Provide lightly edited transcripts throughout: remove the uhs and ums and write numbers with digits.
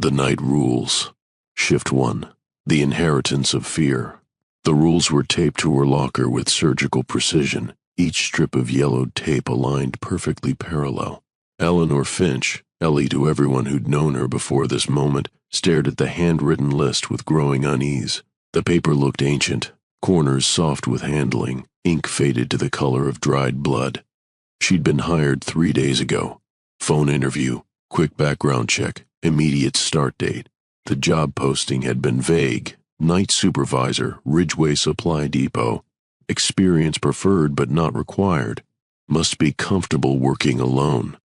The Night Rules. Shift 1. The Inheritance of Fear. The rules were taped to her locker with surgical precision, each strip of yellowed tape aligned perfectly parallel. Ellie Finch, Ellie to everyone who'd known her before this moment, stared at the handwritten list with growing unease. The paper looked ancient, corners soft with handling, ink faded to the color of dried blood. She'd been hired 3 days ago. Phone interview, quick background check, immediate start date. The job posting had been vague. Night supervisor, Ridgeway Supply Depot. Experience preferred but not required. Must be comfortable working alone.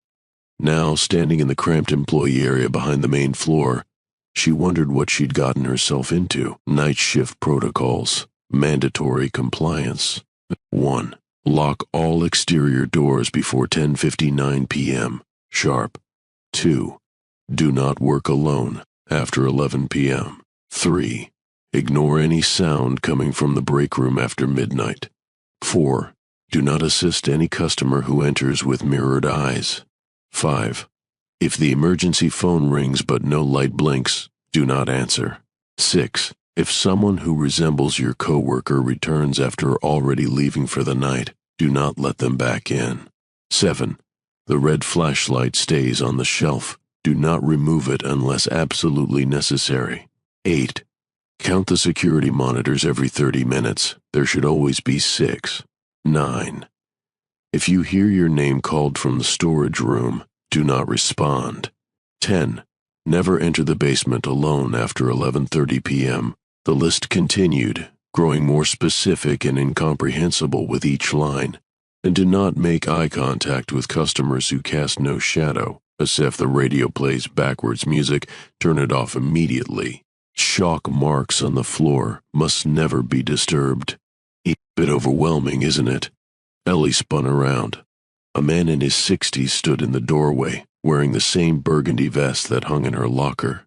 Now, standing in the cramped employee area behind the main floor, she wondered what she'd gotten herself into. Night shift protocols. Mandatory compliance. 1. Lock all exterior doors before 10:59 p.m. sharp. 2. Do not work alone after 11 p.m. 3. Ignore any sound coming from the break room after midnight. 4. Do not assist any customer who enters with mirrored eyes. 5. If the emergency phone rings but no light blinks, do not answer. 6. If someone who resembles your coworker returns after already leaving for the night, do not let them back in. 7. The red flashlight stays on the shelf. Do not remove it unless absolutely necessary. 8. Count the security monitors every 30 minutes. There should always be 6. 9. If you hear your name called from the storage room, do not respond. 10. Never enter the basement alone after 11:30 p.m. The list continued, growing more specific and incomprehensible with each line. And do not make eye contact with customers who cast no shadow. As if the radio plays backwards music, turn it off immediately. Chalk marks on the floor must never be disturbed. A bit overwhelming, isn't it? Ellie spun around. A man in his 60s stood in the doorway, wearing the same burgundy vest that hung in her locker.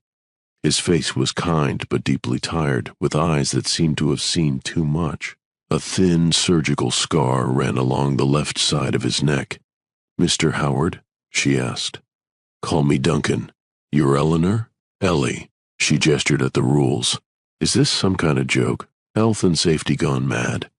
His face was kind but deeply tired, with eyes that seemed to have seen too much. A thin surgical scar ran along the left side of his neck. "Mr. Howard?" she asked. "Call me Duncan. You're Eleanor?" "Ellie." She gestured at the rules. "Is this some kind of joke? Health and safety gone mad?"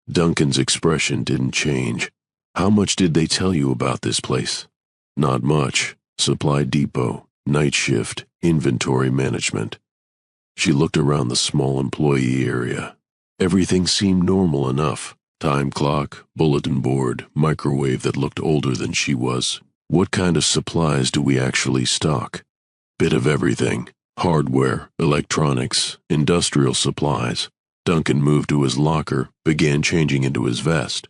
Duncan's expression didn't change. "How much did they tell you about this place?" "Not much. Supply depot, night shift, inventory management." She looked around the small employee area. Everything seemed normal enough. Time clock, bulletin board, microwave that looked older than she was. "What kind of supplies do we actually stock?" "Bit of everything. Hardware, electronics, industrial supplies." Duncan moved to his locker, began changing into his vest.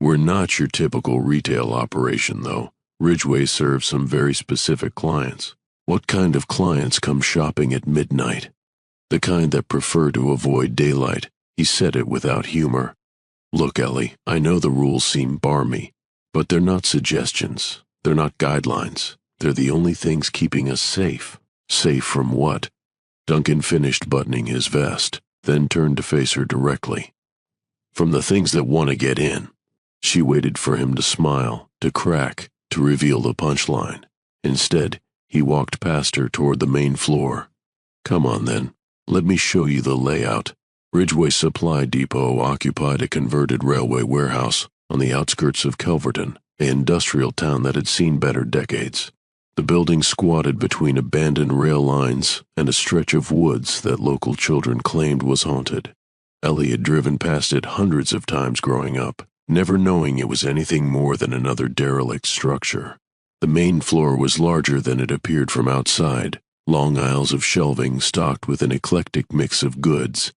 "We're not your typical retail operation, though. Ridgeway serves some very specific clients." "What kind of clients come shopping at midnight?" "The kind that prefer to avoid daylight." He said it without humor. "Look, Ellie, I know the rules seem barmy, but they're not suggestions. They're not guidelines. They're the only things keeping us safe." "Safe from what?" Duncan finished buttoning his vest, then turned to face her directly. "From the things that want to get in." She waited for him to smile, to crack, to reveal the punchline. Instead, he walked past her toward the main floor. "Come on then, let me show you the layout." Ridgeway Supply Depot occupied a converted railway warehouse on the outskirts of Kelverton, an industrial town that had seen better decades. The building squatted between abandoned rail lines and a stretch of woods that local children claimed was haunted. Ellie had driven past it hundreds of times growing up, never knowing it was anything more than another derelict structure. The main floor was larger than it appeared from outside, long aisles of shelving stocked with an eclectic mix of goods.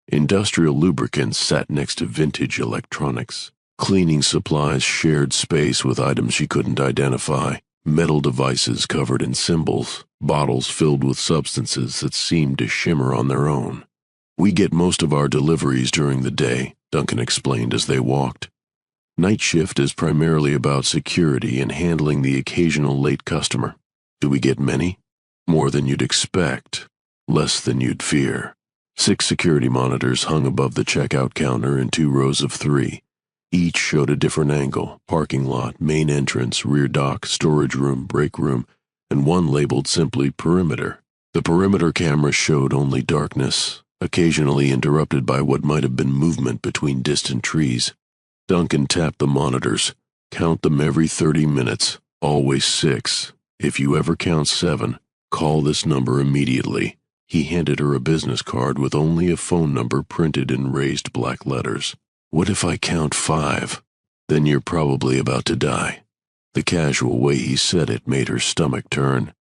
Industrial lubricants sat next to vintage electronics. Cleaning supplies shared space with items she couldn't identify. Metal devices covered in symbols, bottles filled with substances that seemed to shimmer on their own. "We get most of our deliveries during the day," Duncan explained as they walked. "Night shift is primarily about security and handling the occasional late customer." "Do we get many?" "More than you'd expect, less than you'd fear." 6 security monitors hung above the checkout counter in 2 rows of 3. Each showed a different angle: parking lot, main entrance, rear dock, storage room, break room, and one labeled simply perimeter. The perimeter camera showed only darkness, occasionally interrupted by what might have been movement between distant trees. Duncan tapped the monitors. Count them every 30 minutes, always 6. If you ever count 7, call this number immediately. He handed her a business card with only a phone number printed in raised black letters. What if I count 5? Then you're probably about to die. The casual way he said it made her stomach turn.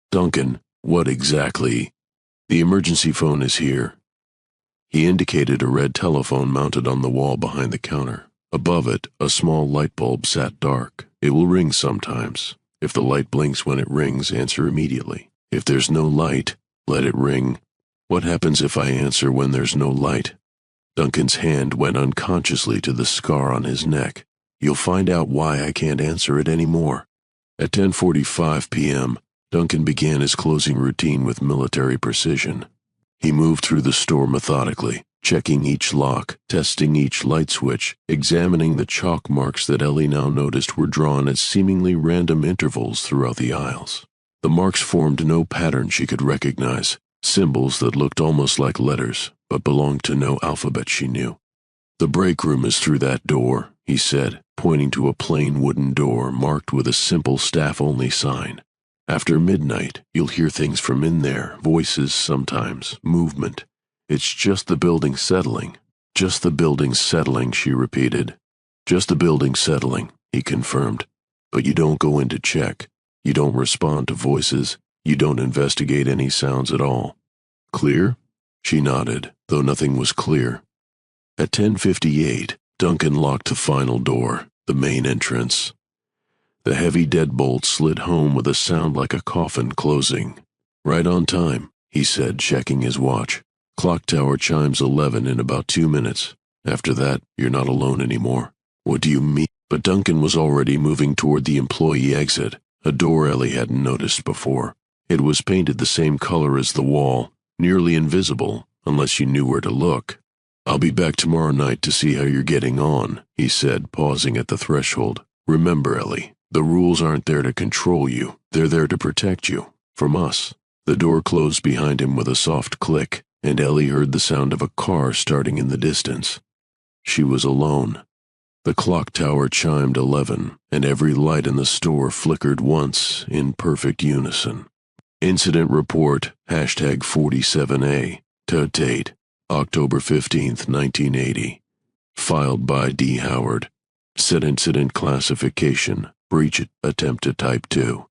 Duncan, what exactly? The emergency phone is here. He indicated a red telephone mounted on the wall behind the counter. Above it, a small light bulb sat dark. It will ring sometimes. If the light blinks when it rings, answer immediately. If there's no light, let it ring. What happens if I answer when there's no light? Duncan's hand went unconsciously to the scar on his neck. You'll find out why I can't answer it anymore. At 10:45 p.m., Duncan began his closing routine with military precision. He moved through the store methodically, checking each lock, testing each light switch, examining the chalk marks that Ellie now noticed were drawn at seemingly random intervals throughout the aisles. The marks formed no pattern she could recognize, symbols that looked almost like letters, but belonged to no alphabet she knew. The break room is through that door, he said, pointing to a plain wooden door marked with a simple staff-only sign. After midnight, you'll hear things from in there, voices sometimes, movement. It's just the building settling. Just the building settling, she repeated. Just the building settling, he confirmed. But you don't go in to check. You don't respond to voices. You don't investigate any sounds at all. Clear? She nodded, though nothing was clear. At 10:58, Duncan locked the final door, the main entrance. The heavy deadbolt slid home with a sound like a coffin closing. Right on time, he said, checking his watch. Clock tower chimes 11 in about 2 minutes. After that, you're not alone anymore. What do you mean? But Duncan was already moving toward the employee exit, a door Ellie hadn't noticed before. It was painted the same color as the wall, nearly invisible, unless you knew where to look. I'll be back tomorrow night to see how you're getting on, he said, pausing at the threshold. Remember, Ellie, the rules aren't there to control you. They're there to protect you. From us. The door closed behind him with a soft click, and Ellie heard the sound of a car starting in the distance. She was alone. The clock tower chimed 11, and every light in the store flickered once in perfect unison. Incident report, #47A, to date, October 15th, 1980. Filed by D. Howard. Said incident classification, breach attempt to type 2.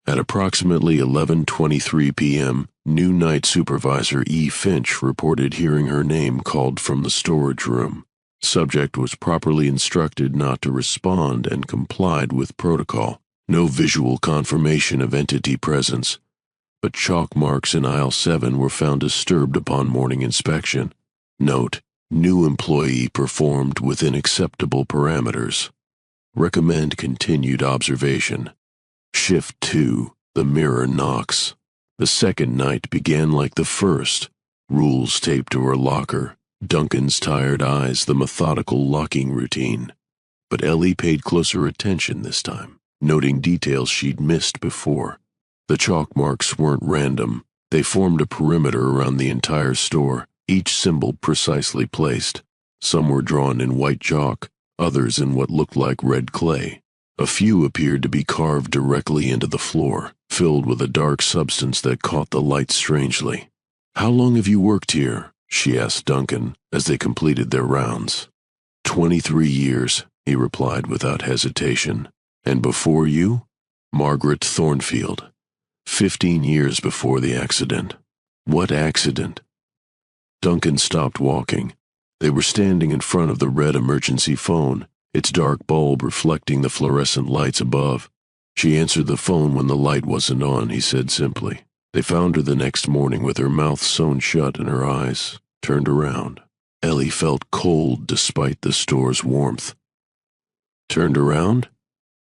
At approximately 11:23 p.m., new night supervisor E. Finch reported hearing her name called from the storage room. Subject was properly instructed not to respond and complied with protocol. No visual confirmation of entity presence, but chalk marks in aisle 7 were found disturbed upon morning inspection. Note: new employee performed within acceptable parameters. Recommend continued observation. Shift 2, the mirror knocks. The second night began like the first. Rules taped to her locker. Duncan's tired eyes, the methodical locking routine. But Ellie paid closer attention this time, noting details she'd missed before. The chalk marks weren't random. They formed a perimeter around the entire store, each symbol precisely placed. Some were drawn in white chalk, others in what looked like red clay. A few appeared to be carved directly into the floor, filled with a dark substance that caught the light strangely. How long have you worked here? She asked Duncan as they completed their rounds. 23 years, he replied without hesitation. And before you? Margaret Thornfield. 15 years before the accident. What accident? Duncan stopped walking. They were standing in front of the red emergency phone, its dark bulb reflecting the fluorescent lights above. She answered the phone when the light wasn't on, he said simply. They found her the next morning with her mouth sewn shut and her eyes turned around. Ellie felt cold despite the store's warmth. Turned around?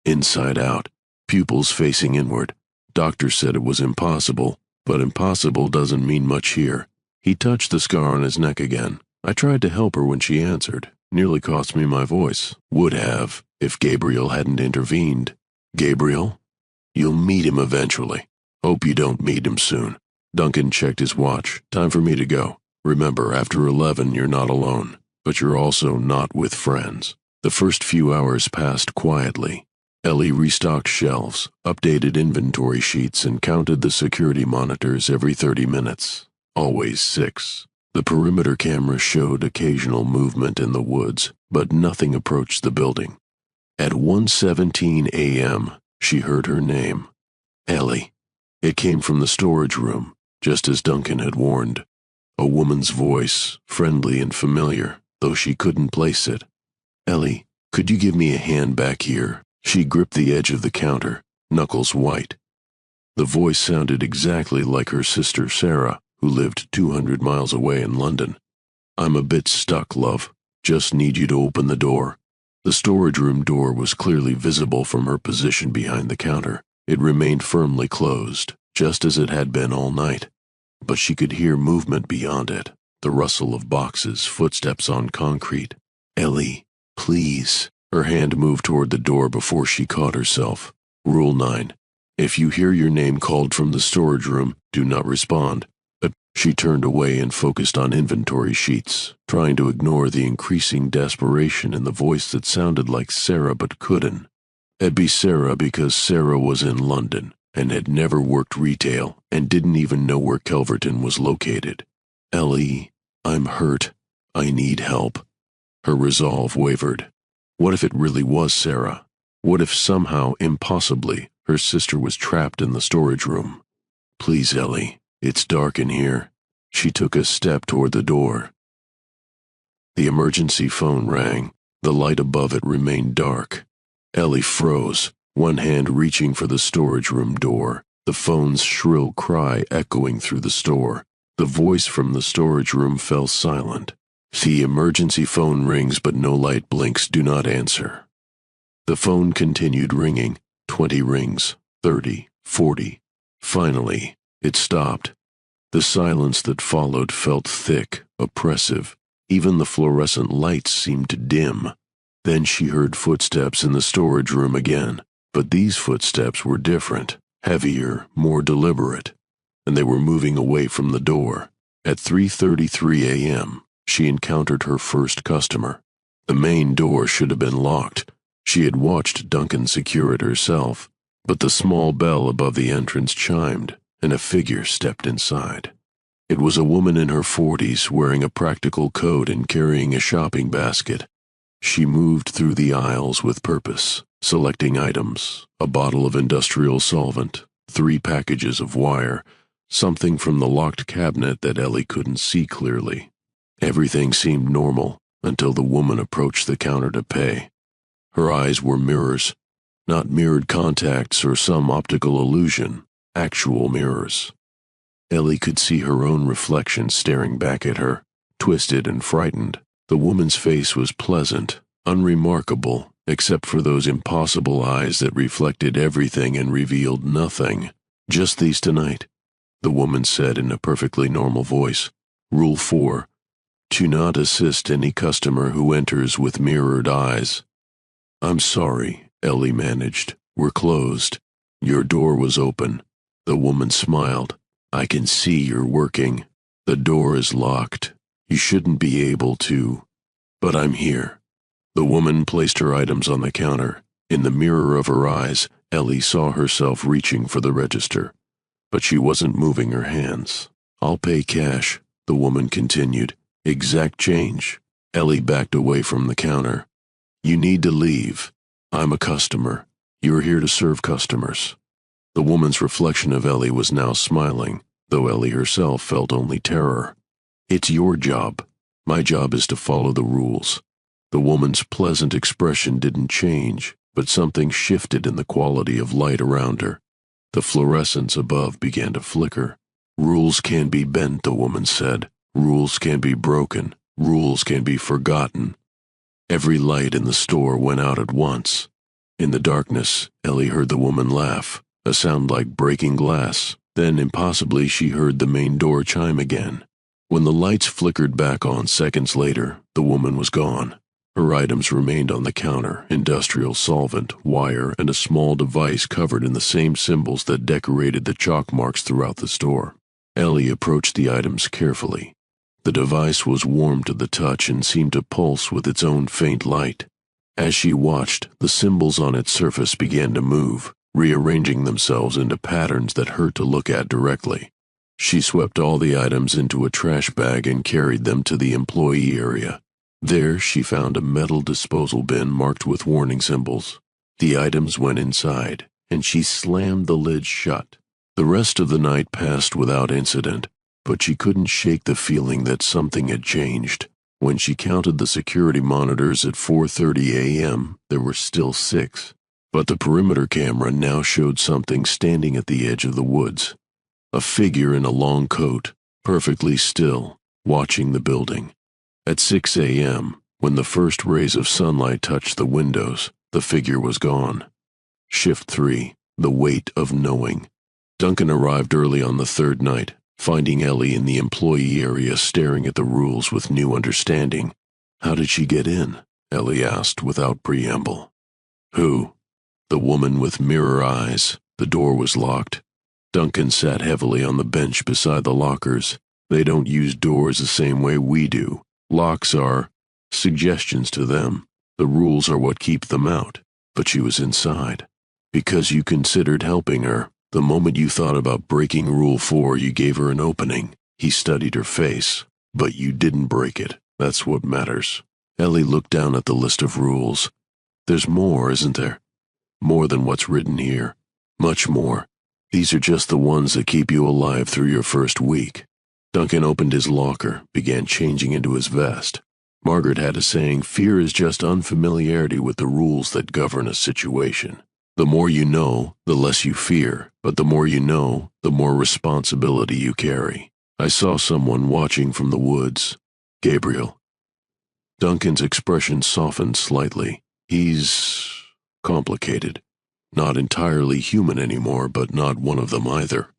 Inside out, pupils facing inward. Doctor said it was impossible, but impossible doesn't mean much here. He touched the scar on his neck again. I tried to help her when she answered. Nearly cost me my voice. Would have, if Gabriel hadn't intervened. Gabriel? You'll meet him eventually. Hope you don't meet him soon. Duncan checked his watch. Time for me to go. Remember, after 11, you're not alone, but you're also not with friends. The first few hours passed quietly. Ellie restocked shelves, updated inventory sheets, and counted the security monitors every 30 minutes. Always 6. The perimeter camera showed occasional movement in the woods, but nothing approached the building. At 1:17 a.m., she heard her name. Ellie. It came from the storage room, just as Duncan had warned. A woman's voice, friendly and familiar, though she couldn't place it. Ellie, could you give me a hand back here? She gripped the edge of the counter, knuckles white. The voice sounded exactly like her sister Sarah, who lived 200 miles away in London. I'm a bit stuck, love. Just need you to open the door. The storage room door was clearly visible from her position behind the counter. It remained firmly closed, just as it had been all night. But she could hear movement beyond it, the rustle of boxes, footsteps on concrete. Ellie, please. Her hand moved toward the door before she caught herself. Rule 9. If you hear your name called from the storage room, do not respond. She turned away and focused on inventory sheets, trying to ignore the increasing desperation in the voice that sounded like Sarah but couldn't. It'd be Sarah because Sarah was in London and had never worked retail and didn't even know where Kelverton was located. Ellie, I'm hurt. I need help. Her resolve wavered. What if it really was Sarah? What if somehow, impossibly, her sister was trapped in the storage room? Please, Ellie. It's dark in here. She took a step toward the door. The emergency phone rang. The light above it remained dark. Ellie froze, one hand reaching for the storage room door, the phone's shrill cry echoing through the store. The voice from the storage room fell silent. The emergency phone rings but no light blinks. Do not answer. The phone continued ringing. 20 rings, 30, 40. Finally, it stopped. The silence that followed felt thick, oppressive. Even the fluorescent lights seemed to dim. Then she heard footsteps in the storage room again, but these footsteps were different, heavier, more deliberate, and they were moving away from the door. At 3:33 a.m., she encountered her first customer. The main door should have been locked. She had watched Duncan secure it herself, but the small bell above the entrance chimed, and a figure stepped inside. It was a woman in her 40s wearing a practical coat and carrying a shopping basket. She moved through the aisles with purpose, selecting items, a bottle of industrial solvent, 3 packages of wire, something from the locked cabinet that Ellie couldn't see clearly. Everything seemed normal until the woman approached the counter to pay. Her eyes were mirrors, not mirrored contacts or some optical illusion. Actual mirrors. Ellie could see her own reflection staring back at her, twisted and frightened. The woman's face was pleasant, unremarkable, except for those impossible eyes that reflected everything and revealed nothing. Just these tonight, the woman said in a perfectly normal voice. Rule 4. To not assist any customer who enters with mirrored eyes. I'm sorry, Ellie managed. We're closed. Your door was open. The woman smiled. I can see you're working. The door is locked. You shouldn't be able to. But I'm here. The woman placed her items on the counter. In the mirror of her eyes, Ellie saw herself reaching for the register. But she wasn't moving her hands. I'll pay cash, the woman continued. Exact change. Ellie backed away from the counter. You need to leave. I'm a customer. You're here to serve customers. The woman's reflection of Ellie was now smiling, though Ellie herself felt only terror. It's your job. My job is to follow the rules. The woman's pleasant expression didn't change, but something shifted in the quality of light around her. The fluorescence above began to flicker. Rules can be bent, the woman said. Rules can be broken. Rules can be forgotten. Every light in the store went out at once. In the darkness, Ellie heard the woman laugh. A sound like breaking glass. Then, impossibly, she heard the main door chime again. When the lights flickered back on seconds later, the woman was gone. Her items remained on the counter, industrial solvent, wire, and a small device covered in the same symbols that decorated the chalk marks throughout the store. Ellie approached the items carefully. The device was warm to the touch and seemed to pulse with its own faint light. As she watched, the symbols on its surface began to move, rearranging themselves into patterns that hurt to look at directly. She swept all the items into a trash bag and carried them to the employee area. There she found a metal disposal bin marked with warning symbols. The items went inside, and she slammed the lid shut. The rest of the night passed without incident, but she couldn't shake the feeling that something had changed. When she counted the security monitors at 4:30 a.m., there were still 6. But the perimeter camera now showed something standing at the edge of the woods. A figure in a long coat, perfectly still, watching the building. At 6 a.m., when the first rays of sunlight touched the windows, the figure was gone. Shift 3, the weight of knowing. Duncan arrived early on the third night, finding Ellie in the employee area staring at the rules with new understanding. "How did she get in?" Ellie asked without preamble. "Who?" "The woman with mirror eyes. The door was locked." Duncan sat heavily on the bench beside the lockers. "They don't use doors the same way we do. Locks are suggestions to them. The rules are what keep them out." "But she was inside." "Because you considered helping her. The moment you thought about breaking Rule 4, you gave her an opening." He studied her face. "But you didn't break it. That's what matters." Ellie looked down at the list of rules. "There's more, isn't there? More than what's written here. Much more. These are just the ones that keep you alive through your first week." Duncan opened his locker, began changing into his vest. Margaret had a saying, "Fear is just unfamiliarity with the rules that govern a situation. The more you know, the less you fear, but the more you know, the more responsibility you carry." "I saw someone watching from the woods." "Gabriel." Duncan's expression softened slightly. "He's complicated. Not entirely human anymore, but not one of them either.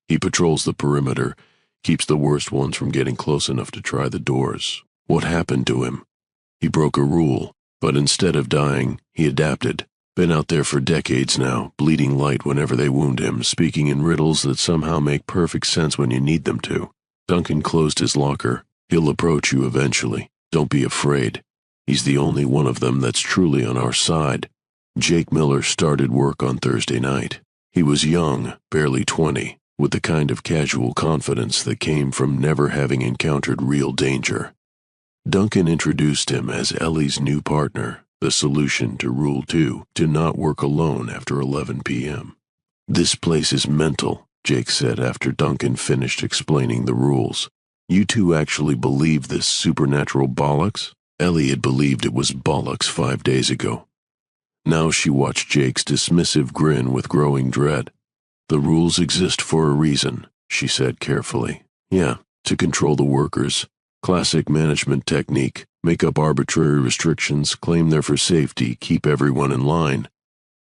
He patrols the perimeter, keeps the worst ones from getting close enough to try the doors." "What happened to him?" "He broke a rule, but instead of dying, he adapted. Been out there for decades now, bleeding light whenever they wound him, speaking in riddles that somehow make perfect sense when you need them to." Duncan closed his locker. "He'll approach you eventually. Don't be afraid. He's the only one of them that's truly on our side." Jake Miller started work on Thursday night. He was young, barely 20, with the kind of casual confidence that came from never having encountered real danger. Duncan introduced him as Ellie's new partner, the solution to Rule 2, to not work alone after 11 p.m. "This place is mental," Jake said after Duncan finished explaining the rules. "You two actually believe this supernatural bollocks?" Ellie had believed it was bollocks 5 days ago. Now she watched Jake's dismissive grin with growing dread. "The rules exist for a reason," she said carefully. "Yeah, to control the workers. Classic management technique. Make up arbitrary restrictions, claim they're for safety, keep everyone in line."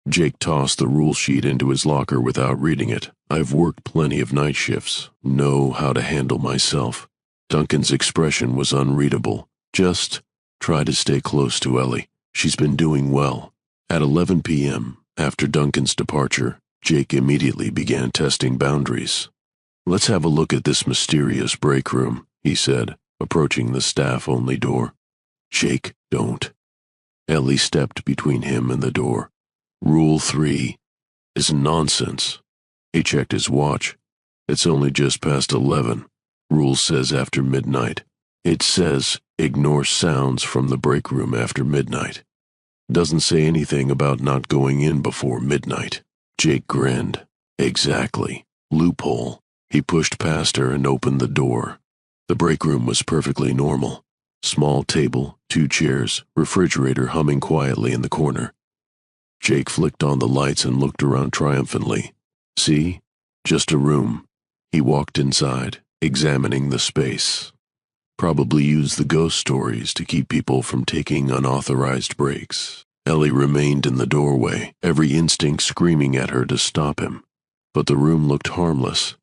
Jake tossed the rule sheet into his locker without reading it. "I've worked plenty of night shifts. Know how to handle myself." Duncan's expression was unreadable. "Just try to stay close to Ellie. She's been doing well." At 11 p.m., after Duncan's departure, Jake immediately began testing boundaries. "Let's have a look at this mysterious break room," he said, approaching the staff-only door. "Jake, don't." Ellie stepped between him and the door. "Rule 3 is nonsense." He checked his watch. "It's only just past 11. Rule says after midnight. It says ignore sounds from the break room after midnight. Doesn't say anything about not going in before midnight." Jake grinned. "Exactly. Loophole." He pushed past her and opened the door. The break room was perfectly normal. Small table, 2 chairs, refrigerator humming quietly in the corner. Jake flicked on the lights and looked around triumphantly. "See? Just a room." He walked inside, examining the space. Probably used the ghost stories to keep people from taking unauthorized breaks. Ellie remained in the doorway, every instinct screaming at her to stop him. But the room looked harmless.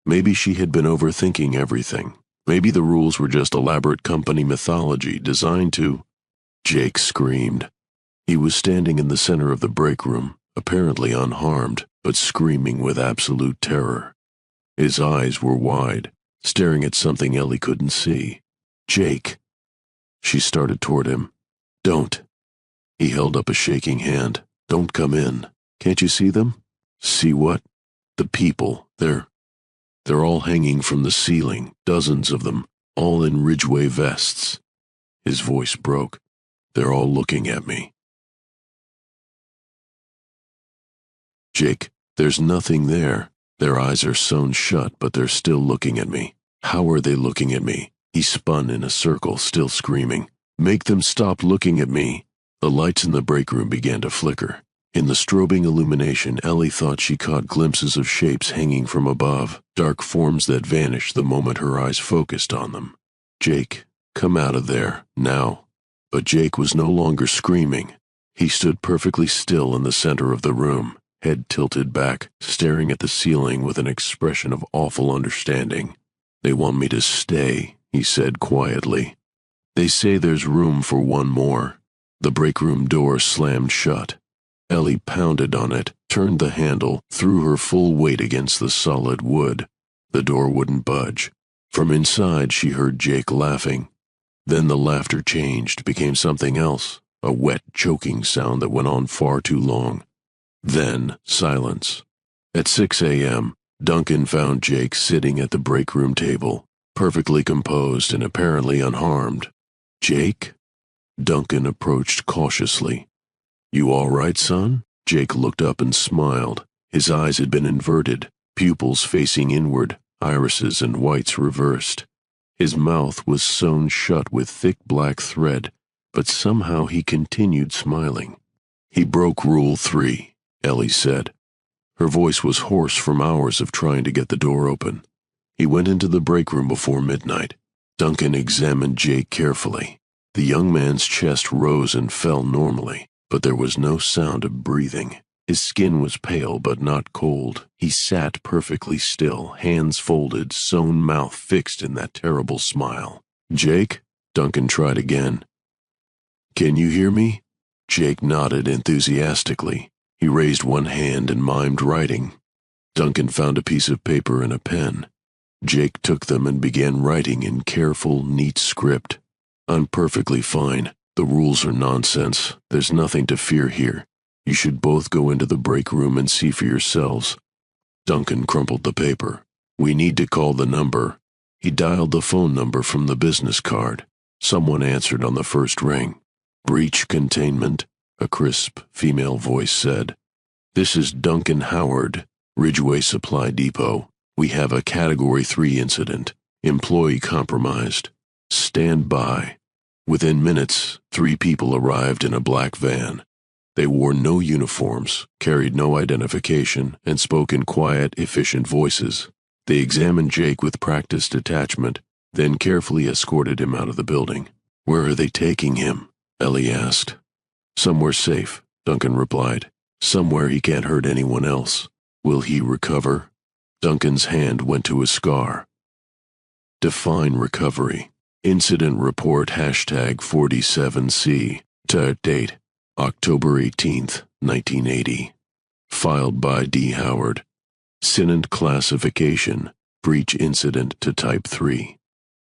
Maybe she had been overthinking everything. Maybe the rules were just elaborate company mythology designed to... Jake screamed. He was standing in the center of the break room, apparently unharmed, but screaming with absolute terror. His eyes were wide, staring at something Ellie couldn't see. "Jake." She started toward him. "Don't." He held up a shaking hand. "Don't come in. Can't you see them?" "See what?" "The people. They're all hanging from the ceiling, dozens of them, all in Ridgeway vests." His voice broke. "They're all looking at me." "Jake, there's nothing there. Their eyes are sewn shut, but they're still looking at me." "How are they looking at me?" He spun in a circle, still screaming. "Make them stop looking at me." The lights in the break room began to flicker. In the strobing illumination, Ellie thought she caught glimpses of shapes hanging from above, dark forms that vanished the moment her eyes focused on them. "Jake, come out of there, now." But Jake was no longer screaming. He stood perfectly still in the center of the room, head tilted back, staring at the ceiling with an expression of awful understanding. "They want me to stay," he said quietly. "They say there's room for one more." The break room door slammed shut. Ellie pounded on it, turned the handle, threw her full weight against the solid wood. The door wouldn't budge. From inside she heard Jake laughing. Then the laughter changed, became something else, a wet, choking sound that went on far too long. Then silence. At 6 a.m., Duncan found Jake sitting at the break room table, perfectly composed and apparently unharmed. "Jake?" Duncan approached cautiously. "You all right, son?" Jake looked up and smiled. His eyes had been inverted, pupils facing inward, irises and whites reversed. His mouth was sewn shut with thick black thread, but somehow he continued smiling. "He broke Rule 3, Ellie said. Her voice was hoarse from hours of trying to get the door open. "He went into the break room before midnight." Duncan examined Jake carefully. The young man's chest rose and fell normally, but there was no sound of breathing. His skin was pale but not cold. He sat perfectly still, hands folded, sewn mouth fixed in that terrible smile. "Jake?" Duncan tried again. "Can you hear me?" Jake nodded enthusiastically. He raised one hand and mimed writing. Duncan found a piece of paper and a pen. Jake took them and began writing in careful, neat script. "I'm perfectly fine. The rules are nonsense. There's nothing to fear here. You should both go into the break room and see for yourselves." Duncan crumpled the paper. "We need to call the number." He dialed the phone number from the business card. Someone answered on the first ring. "Breach containment," a crisp female voice said. "This is Duncan Howard, Ridgeway Supply Depot. We have a Category 3 incident. Employee compromised. Stand by." Within minutes, 3 people arrived in a black van. They wore no uniforms, carried no identification, and spoke in quiet, efficient voices. They examined Jake with practiced detachment, then carefully escorted him out of the building. "Where are they taking him?" Ellie asked. "Somewhere safe," Duncan replied. "Somewhere he can't hurt anyone else." "Will he recover?" Duncan's hand went to his scar. "Define recovery." Incident report #47C. Date, October 18th, 1980. Filed by D. Howard. Incident classification, breach incident to type 3.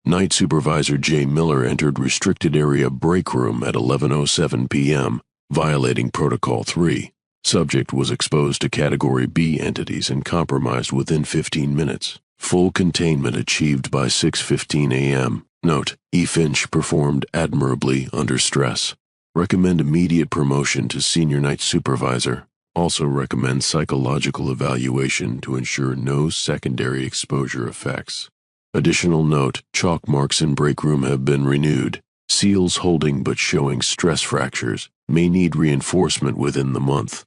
Night Supervisor J. Miller entered restricted area break room at 11:07 p.m., violating Protocol 3. Subject was exposed to Category B entities and compromised within 15 minutes. Full containment achieved by 6:15 a.m. Note: E. Finch performed admirably under stress. Recommend immediate promotion to Senior Night Supervisor. Also recommend psychological evaluation to ensure no secondary exposure effects. Additional note: chalk marks in break room have been renewed. Seals holding but showing stress fractures may need reinforcement within the month.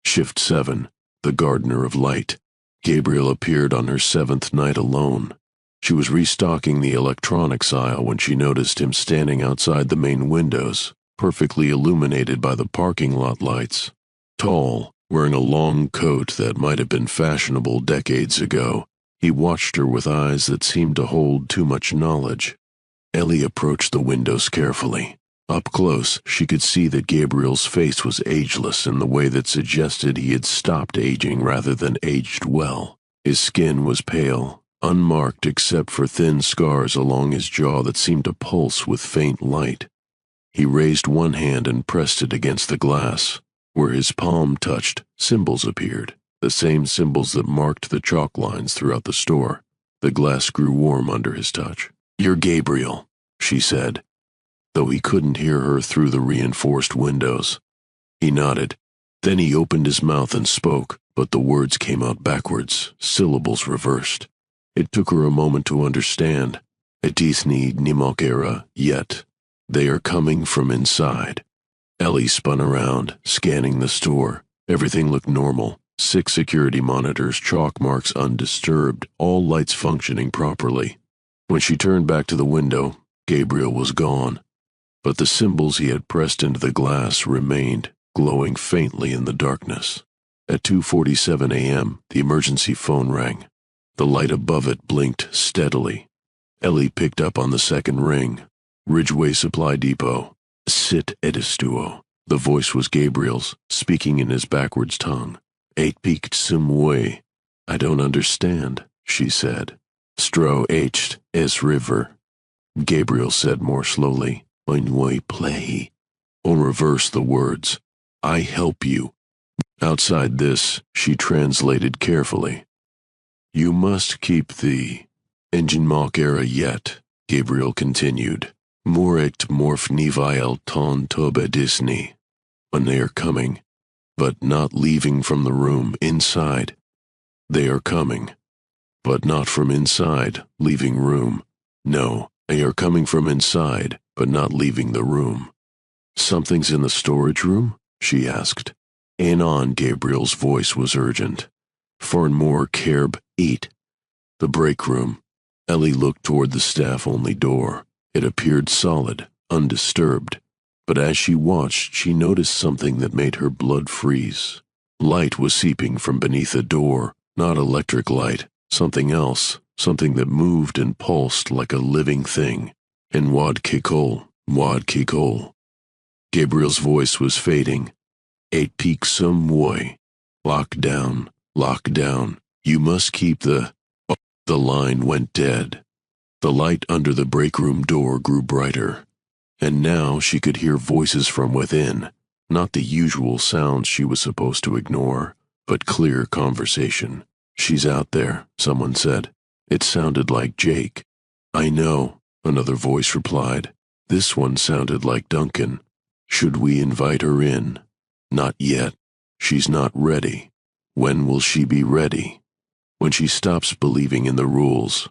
Shift 7. The Gardener of Light. Gabriel appeared on her 7th night alone. She was restocking the electronics aisle when she noticed him standing outside the main windows, perfectly illuminated by the parking lot lights. Tall, wearing a long coat that might have been fashionable decades ago, he watched her with eyes that seemed to hold too much knowledge. Ellie approached the windows carefully. Up close, she could see that Gabriel's face was ageless in the way that suggested he had stopped aging rather than aged well. His skin was pale, unmarked except for thin scars along his jaw that seemed to pulse with faint light. He raised one hand and pressed it against the glass. Where his palm touched, symbols appeared, the same symbols that marked the chalk lines throughout the store. The glass grew warm under his touch. "You're Gabriel," she said, though he couldn't hear her through the reinforced windows. He nodded. Then he opened his mouth and spoke, but the words came out backwards, syllables reversed. It took her a moment to understand. "Etisni nimokera yet. They are coming from inside." Ellie spun around, scanning the store. Everything looked normal. 6 security monitors, chalk marks undisturbed, all lights functioning properly. When she turned back to the window, Gabriel was gone. But the symbols he had pressed into the glass remained, glowing faintly in the darkness. At 2:47 a.m., the emergency phone rang. The light above it blinked steadily. Ellie picked up on the second ring. "Ridgeway Supply Depot. Sit edistuo." The voice was Gabriel's, speaking in his backwards tongue. "Eight peaked some way." "I don't understand," she said. "Stro ht es river." Gabriel said more slowly. "When we play." Or reverse the words. "I help you." Outside this, she translated carefully. "You must keep the engine mark era yet," Gabriel continued. "Morect morph nivael ton tobe disney." When they are coming, but not leaving from the room inside. They are coming, but not from inside, leaving room. No, they are coming from inside, but not leaving the room. "Something's in the storage room?" she asked. Anon, Gabriel's voice was urgent. "For more kerb, eat." The break room. Ellie looked toward the staff-only door. It appeared solid, undisturbed. But as she watched, she noticed something that made her blood freeze. Light was seeping from beneath the door, not electric light, something else, something that moved and pulsed like a living thing. And Wad Kikol. Gabriel's voice was fading. "Eight peak some way. Lock down. You must keep the..." The line went dead. The light under the break room door grew brighter. And now she could hear voices from within, not the usual sounds she was supposed to ignore, but clear conversation. "She's out there," someone said. It sounded like Jake. "I know," another voice replied. This one sounded like Duncan. "Should we invite her in?" "Not yet. She's not ready." "When will she be ready?" "When she stops believing in the rules."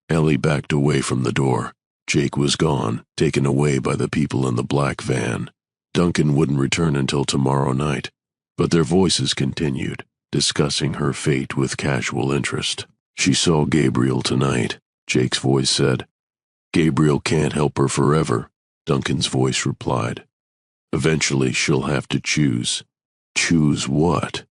Ellie backed away from the door. Jake was gone, taken away by the people in the black van. Duncan wouldn't return until tomorrow night, but their voices continued, discussing her fate with casual interest. "She saw Gabriel tonight," Jake's voice said. "Gabriel can't help her forever," Duncan's voice replied. "Eventually she'll have to choose." "Choose what?"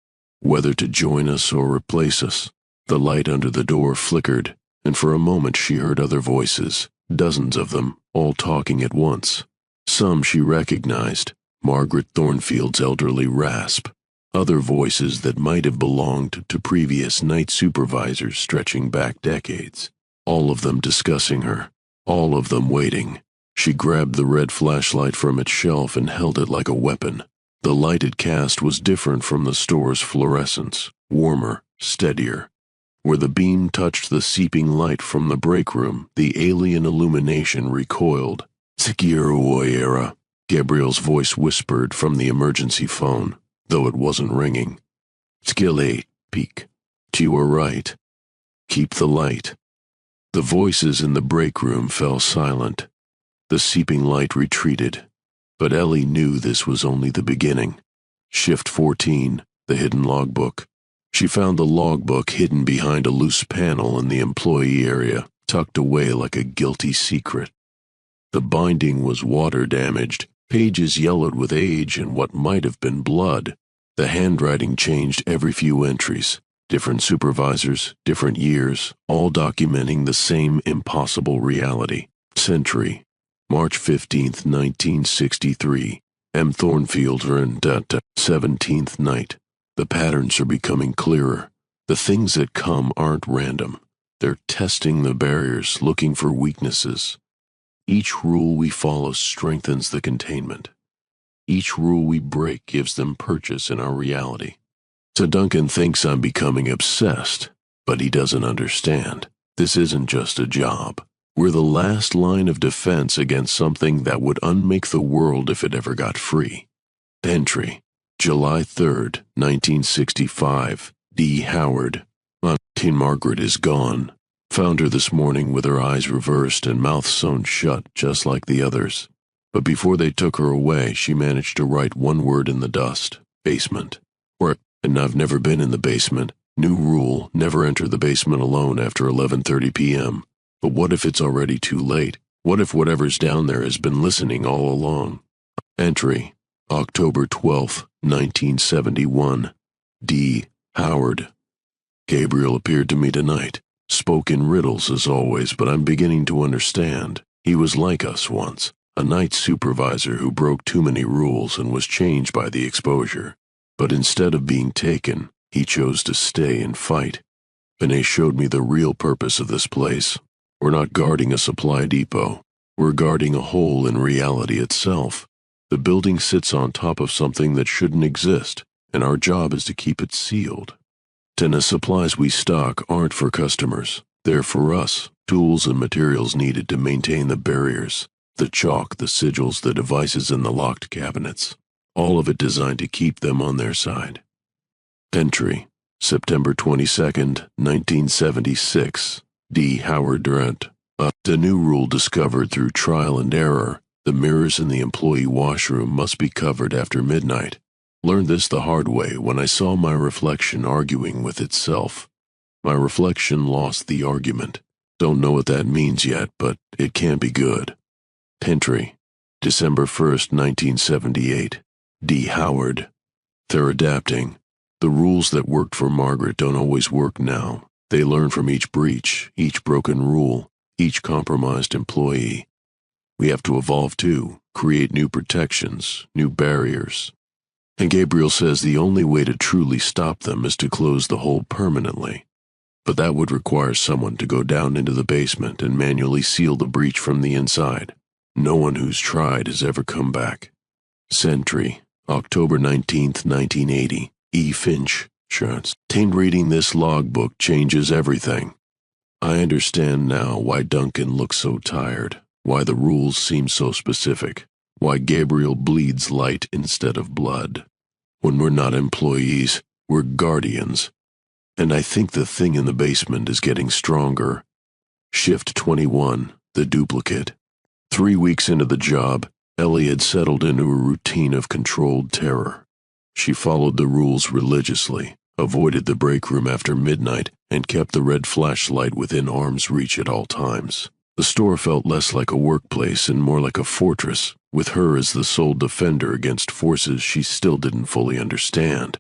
"Whether to join us or replace us." The light under the door flickered, and for a moment she heard other voices. Dozens of them, all talking at once. Some she recognized, Margaret Thornfield's elderly rasp. Other voices that might have belonged to previous night supervisors stretching back decades. All of them discussing her. All of them waiting. She grabbed the red flashlight from its shelf and held it like a weapon. The light it cast was different from the store's fluorescence. Warmer, steadier. Where the beam touched the seeping light from the break room, the alien illumination recoiled. "Sikiruoyera," Gabriel's voice whispered from the emergency phone, though it wasn't ringing. "Skill 8, peak. You were right. Keep the light." The voices in the break room fell silent. The seeping light retreated. But Ellie knew this was only the beginning. Shift 14, the hidden logbook. She found the logbook hidden behind a loose panel in the employee area, tucked away like a guilty secret. The binding was water-damaged, pages yellowed with age and what might have been blood. The handwriting changed every few entries. Different supervisors, different years, all documenting the same impossible reality. Century. March 15th, 1963. M. Thornfield earned at 17th night. The patterns are becoming clearer. The things that come aren't random. They're testing the barriers, looking for weaknesses. Each rule we follow strengthens the containment. Each rule we break gives them purchase in our reality. So Duncan thinks I'm becoming obsessed, but he doesn't understand. This isn't just a job. We're the last line of defense against something that would unmake the world if it ever got free. Entry, July 3rd, 1965. D. Howard. Teen Margaret is gone. Found her this morning with her eyes reversed and mouth sewn shut just like the others. But before they took her away, she managed to write one word in the dust. Basement. And I've never been in the basement. New rule, never enter the basement alone after 11:30 p.m. But what if it's already too late? What if whatever's down there has been listening all along? Entry, October 12th, 1971. D. Howard. Gabriel appeared to me tonight. Spoke in riddles as always, but I'm beginning to understand. He was like us once, a night supervisor who broke too many rules and was changed by the exposure. But instead of being taken, he chose to stay and fight. Benet showed me the real purpose of this place. We're not guarding a supply depot. We're guarding a hole in reality itself. The building sits on top of something that shouldn't exist, and our job is to keep it sealed. And the supplies we stock aren't for customers. They're for us, tools and materials needed to maintain the barriers, the chalk, the sigils, the devices in the locked cabinets. All of it designed to keep them on their side. Entry, September 22nd, 1976. D. Howard Durant. The new rule discovered through trial and error. The mirrors in the employee washroom must be covered after midnight. Learned this the hard way when I saw my reflection arguing with itself. My reflection lost the argument. Don't know what that means yet, but it can't be good. Entry, December 1st, 1978. D. Howard. They're adapting. The rules that worked for Margaret don't always work now. They learn from each breach, each broken rule, each compromised employee. We have to evolve too, create new protections, new barriers. And Gabriel says the only way to truly stop them is to close the hole permanently. But that would require someone to go down into the basement and manually seal the breach from the inside. No one who's tried has ever come back. Sentry, October 19th, 1980. E. Finch. Reading this logbook changes everything. I understand now why Duncan looks so tired, why the rules seem so specific, why Gabriel bleeds light instead of blood. When we're not employees, we're guardians. And I think the thing in the basement is getting stronger. Shift 21, the duplicate. 3 weeks into the job, Ellie had settled into a routine of controlled terror. She followed the rules religiously, avoided the break room after midnight, and kept the red flashlight within arm's reach at all times. The store felt less like a workplace and more like a fortress, with her as the sole defender against forces she still didn't fully understand.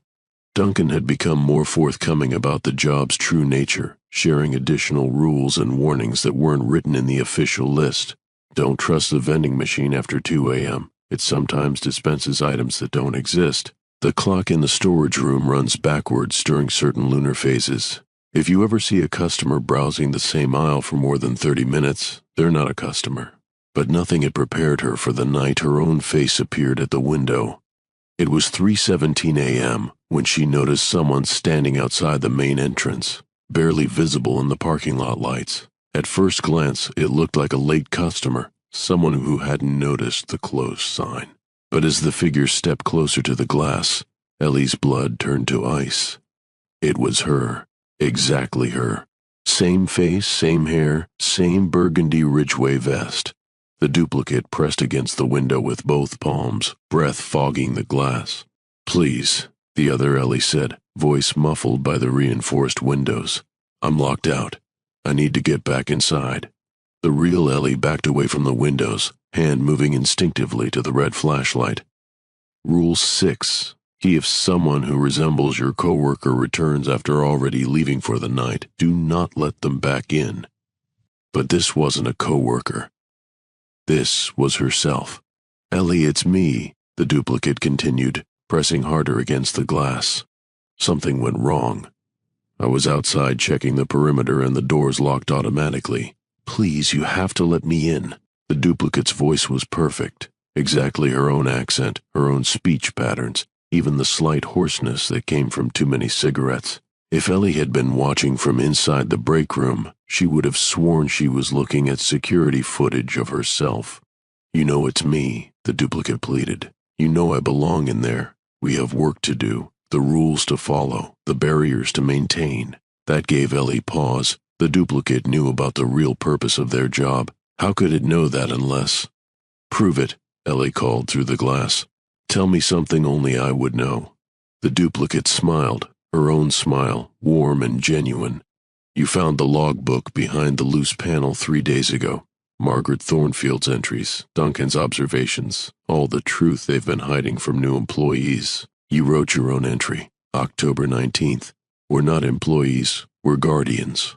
Duncan had become more forthcoming about the job's true nature, sharing additional rules and warnings that weren't written in the official list. Don't trust the vending machine after 2 a.m. It sometimes dispenses items that don't exist. The clock in the storage room runs backwards during certain lunar phases. If you ever see a customer browsing the same aisle for more than 30 minutes, they're not a customer. But nothing had prepared her for the night her own face appeared at the window. It was 3:17 a.m. when she noticed someone standing outside the main entrance, barely visible in the parking lot lights. At first glance, it looked like a late customer, someone who hadn't noticed the closed sign. But as the figure stepped closer to the glass, Ellie's blood turned to ice. It was her, exactly her. Same face, same hair, same burgundy Ridgeway vest. The duplicate pressed against the window with both palms, breath fogging the glass. "Please," the other Ellie said, voice muffled by the reinforced windows. "I'm locked out. I need to get back inside." The real Ellie backed away from the windows, hand moving instinctively to the red flashlight. Rule 6. If someone who resembles your coworker returns after already leaving for the night, do not let them back in. But this wasn't a coworker. This was herself. "Ellie, it's me," the duplicate continued, pressing harder against the glass. Something went wrong. I was outside checking the perimeter and the doors locked automatically. Please, you have to let me in. The duplicate's voice was perfect. Exactly her own accent, her own speech patterns, even the slight hoarseness that came from too many cigarettes. If Ellie had been watching from inside the break room, she would have sworn she was looking at security footage of herself. You know it's me, the duplicate pleaded. You know I belong in there. We have work to do, the rules to follow, the barriers to maintain. That gave Ellie pause. The duplicate knew about the real purpose of their job. How could it know that unless? Prove it, Ellie called through the glass. Tell me something only I would know. The duplicate smiled, her own smile, warm and genuine. You found the logbook behind the loose panel 3 days ago. Margaret Thornfield's entries, Duncan's observations, all the truth they've been hiding from new employees. You wrote your own entry, October 19th. We're not employees, we're guardians.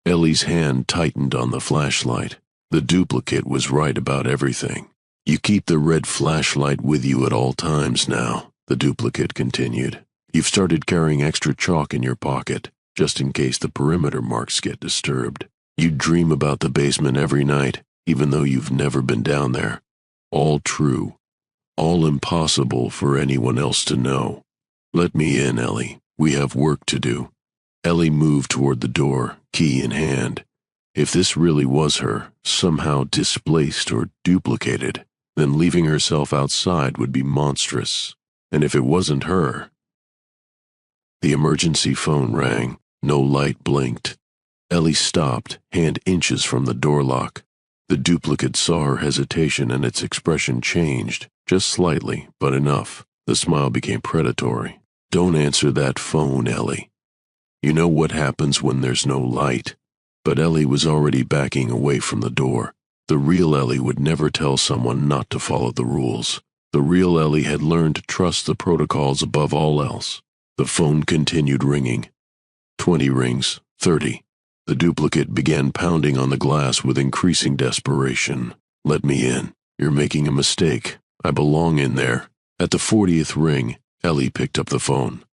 Ellie's hand tightened on the flashlight. The duplicate was right about everything. You keep the red flashlight with you at all times now, the duplicate continued. You've started carrying extra chalk in your pocket, just in case the perimeter marks get disturbed. You dream about the basement every night, even though you've never been down there. All true. All impossible for anyone else to know. Let me in, Ellie. We have work to do. Ellie moved toward the door, key in hand. If this really was her, somehow displaced or duplicated, then leaving herself outside would be monstrous. And if it wasn't her... The emergency phone rang. No light blinked. Ellie stopped, hand inches from the door lock. The duplicate saw her hesitation and its expression changed, just slightly, but enough. The smile became predatory. Don't answer that phone, Ellie. You know what happens when there's no light. But Ellie was already backing away from the door. The real Ellie would never tell someone not to follow the rules. The real Ellie had learned to trust the protocols above all else. The phone continued ringing. 20 rings, 30. The duplicate began pounding on the glass with increasing desperation. Let me in. You're making a mistake. I belong in there. At the 40th ring, Ellie picked up the phone.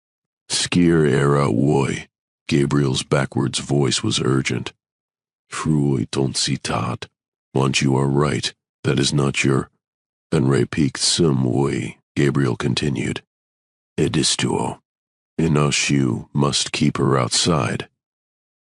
Skier era woi. Gabriel's backwards voice was urgent. Fruoi ton citat. Once you are right, that is not your... Then repeat sum woi, Gabriel continued. Edistuo. Inoshu must keep her outside.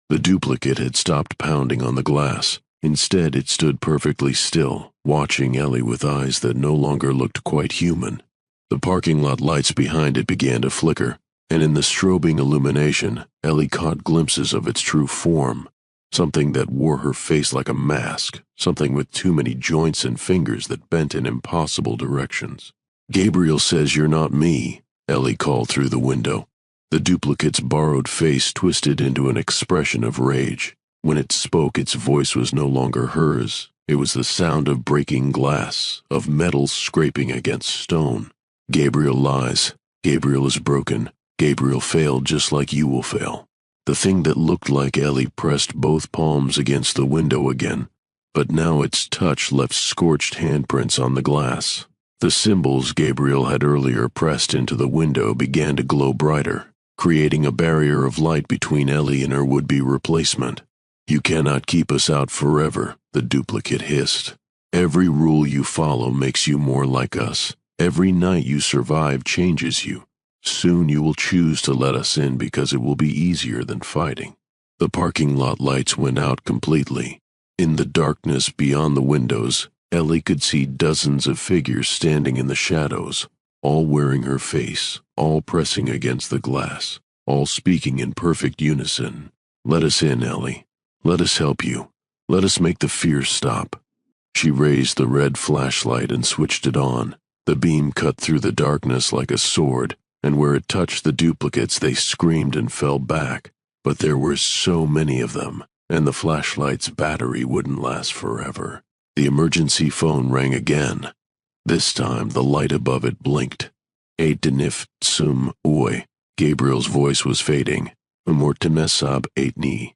The duplicate had stopped pounding on the glass. Instead, it stood perfectly still, watching Ellie with eyes that no longer looked quite human. The parking lot lights behind it began to flicker, and in the strobing illumination, Ellie caught glimpses of its true form, something that wore her face like a mask, something with too many joints and fingers that bent in impossible directions. Gabriel says you're not me, Ellie called through the window. The duplicate's borrowed face twisted into an expression of rage. When it spoke, its voice was no longer hers. It was the sound of breaking glass, of metal scraping against stone. Gabriel lies. Gabriel is broken. Gabriel failed just like you will fail. The thing that looked like Ellie pressed both palms against the window again, but now its touch left scorched handprints on the glass. The symbols Gabriel had earlier pressed into the window began to glow brighter, creating a barrier of light between Ellie and her would-be replacement. You cannot keep us out forever, the duplicate hissed. Every rule you follow makes you more like us. Every night you survive changes you. Soon you will choose to let us in because it will be easier than fighting. The parking lot lights went out completely. In the darkness beyond the windows, Ellie could see dozens of figures standing in the shadows, all wearing her face, all pressing against the glass, all speaking in perfect unison. Let us in, Ellie. Let us help you. Let us make the fear stop. She raised the red flashlight and switched it on. The beam cut through the darkness like a sword, and where it touched the duplicates they screamed and fell back. But there were so many of them, and the flashlight's battery wouldn't last forever. The emergency phone rang again. This time the light above it blinked. Eitinif sum oi. Gabriel's voice was fading. Amortimesab eitni.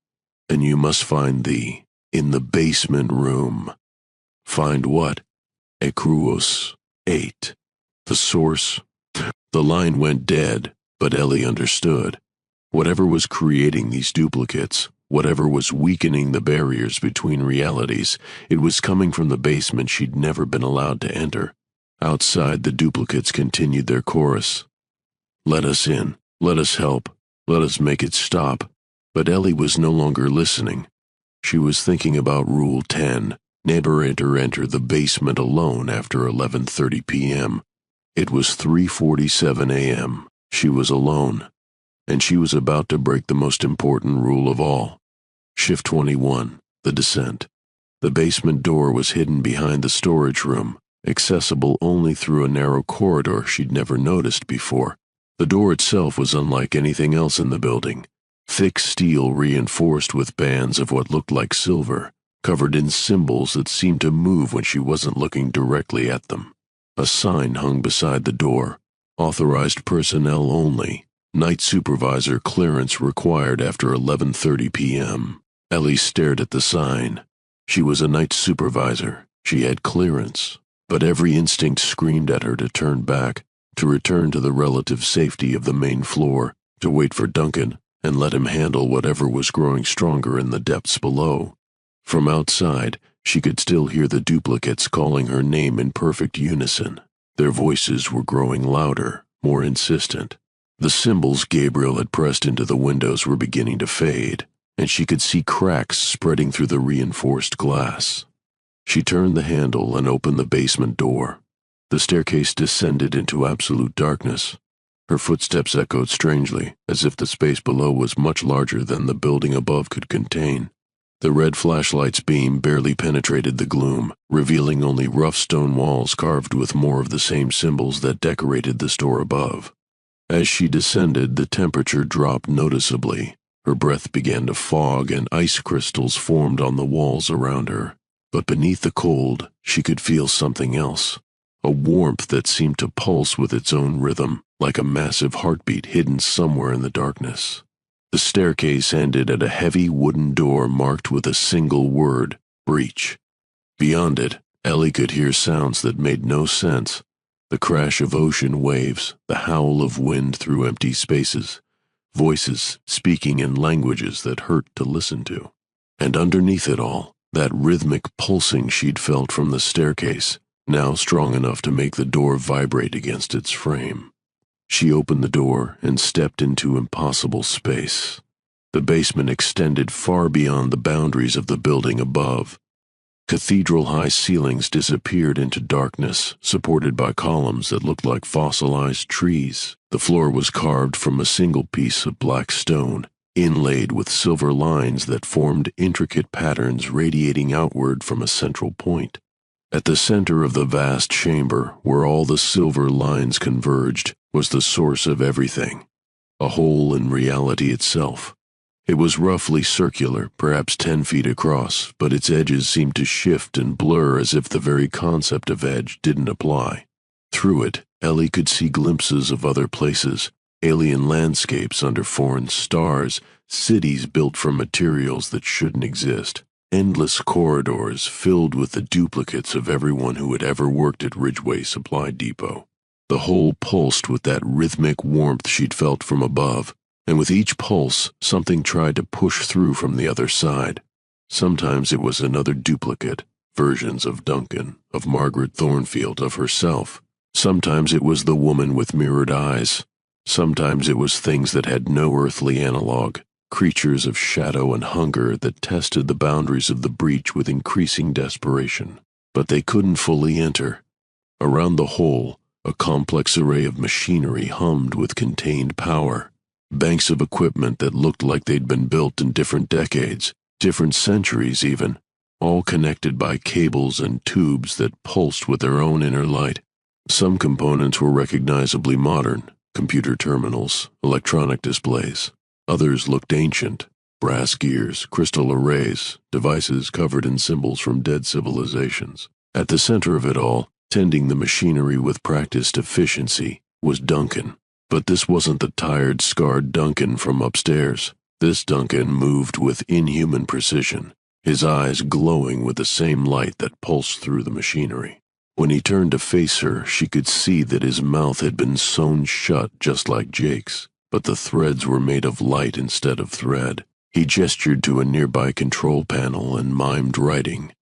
And you must find thee in the basement room. Find what? Ekruos 8. The source. The line went dead, but Ellie understood. Whatever was creating these duplicates, whatever was weakening the barriers between realities, it was coming from the basement she'd never been allowed to enter. Outside, the duplicates continued their chorus. Let us in. Let us help. Let us make it stop. But Ellie was no longer listening. She was thinking about Rule 10. Never enter the basement alone after 11:30 p.m. It was 3:47 a.m. She was alone. And she was about to break the most important rule of all. Shift 21, the descent. The basement door was hidden behind the storage room, accessible only through a narrow corridor she'd never noticed before. The door itself was unlike anything else in the building. Thick steel reinforced with bands of what looked like silver, covered in symbols that seemed to move when she wasn't looking directly at them. A sign hung beside the door. Authorized personnel only. Night supervisor clearance required after 11:30 p.m. Ellie stared at the sign. She was a night supervisor. She had clearance. But every instinct screamed at her to turn back, to return to the relative safety of the main floor, to wait for Duncan and let him handle whatever was growing stronger in the depths below. From outside, she could still hear the duplicates calling her name in perfect unison. Their voices were growing louder, more insistent. The symbols Gabriel had pressed into the windows were beginning to fade, and she could see cracks spreading through the reinforced glass. She turned the handle and opened the basement door. The staircase descended into absolute darkness. Her footsteps echoed strangely, as if the space below was much larger than the building above could contain. The red flashlight's beam barely penetrated the gloom, revealing only rough stone walls carved with more of the same symbols that decorated the store above. As she descended, the temperature dropped noticeably. Her breath began to fog and ice crystals formed on the walls around her. But beneath the cold, she could feel something else. A warmth that seemed to pulse with its own rhythm, like a massive heartbeat hidden somewhere in the darkness. The staircase ended at a heavy wooden door marked with a single word, breach. Beyond it, Ellie could hear sounds that made no sense. The crash of ocean waves, the howl of wind through empty spaces, voices speaking in languages that hurt to listen to. And underneath it all, that rhythmic pulsing she'd felt from the staircase, now strong enough to make the door vibrate against its frame. She opened the door and stepped into impossible space. The basement extended far beyond the boundaries of the building above. Cathedral-high ceilings disappeared into darkness, supported by columns that looked like fossilized trees. The floor was carved from a single piece of black stone, inlaid with silver lines that formed intricate patterns radiating outward from a central point. At the center of the vast chamber, where all the silver lines converged, was the source of everything, a hole in reality itself. It was roughly circular, perhaps 10 feet across, but its edges seemed to shift and blur as if the very concept of edge didn't apply. Through it, Ellie could see glimpses of other places, alien landscapes under foreign stars, cities built from materials that shouldn't exist, endless corridors filled with the duplicates of everyone who had ever worked at Ridgeway Supply Depot. The whole pulsed with that rhythmic warmth she'd felt from above, and with each pulse, something tried to push through from the other side. Sometimes it was another duplicate, versions of Duncan, of Margaret Thornfield, of herself. Sometimes it was the woman with mirrored eyes. Sometimes it was things that had no earthly analog, creatures of shadow and hunger that tested the boundaries of the breach with increasing desperation. But they couldn't fully enter. Around the hole, a complex array of machinery hummed with contained power. Banks of equipment that looked like they'd been built in different decades, different centuries even, all connected by cables and tubes that pulsed with their own inner light. Some components were recognizably modern, computer terminals, electronic displays. Others looked ancient, brass gears, crystal arrays, devices covered in symbols from dead civilizations. At the center of it all, tending the machinery with practiced efficiency, was Duncan. But this wasn't the tired, scarred Duncan from upstairs. This Duncan moved with inhuman precision, his eyes glowing with the same light that pulsed through the machinery. When he turned to face her, she could see that his mouth had been sewn shut just like Jake's. but the threads were made of light instead of thread. He gestured to a nearby control panel and mimed writing.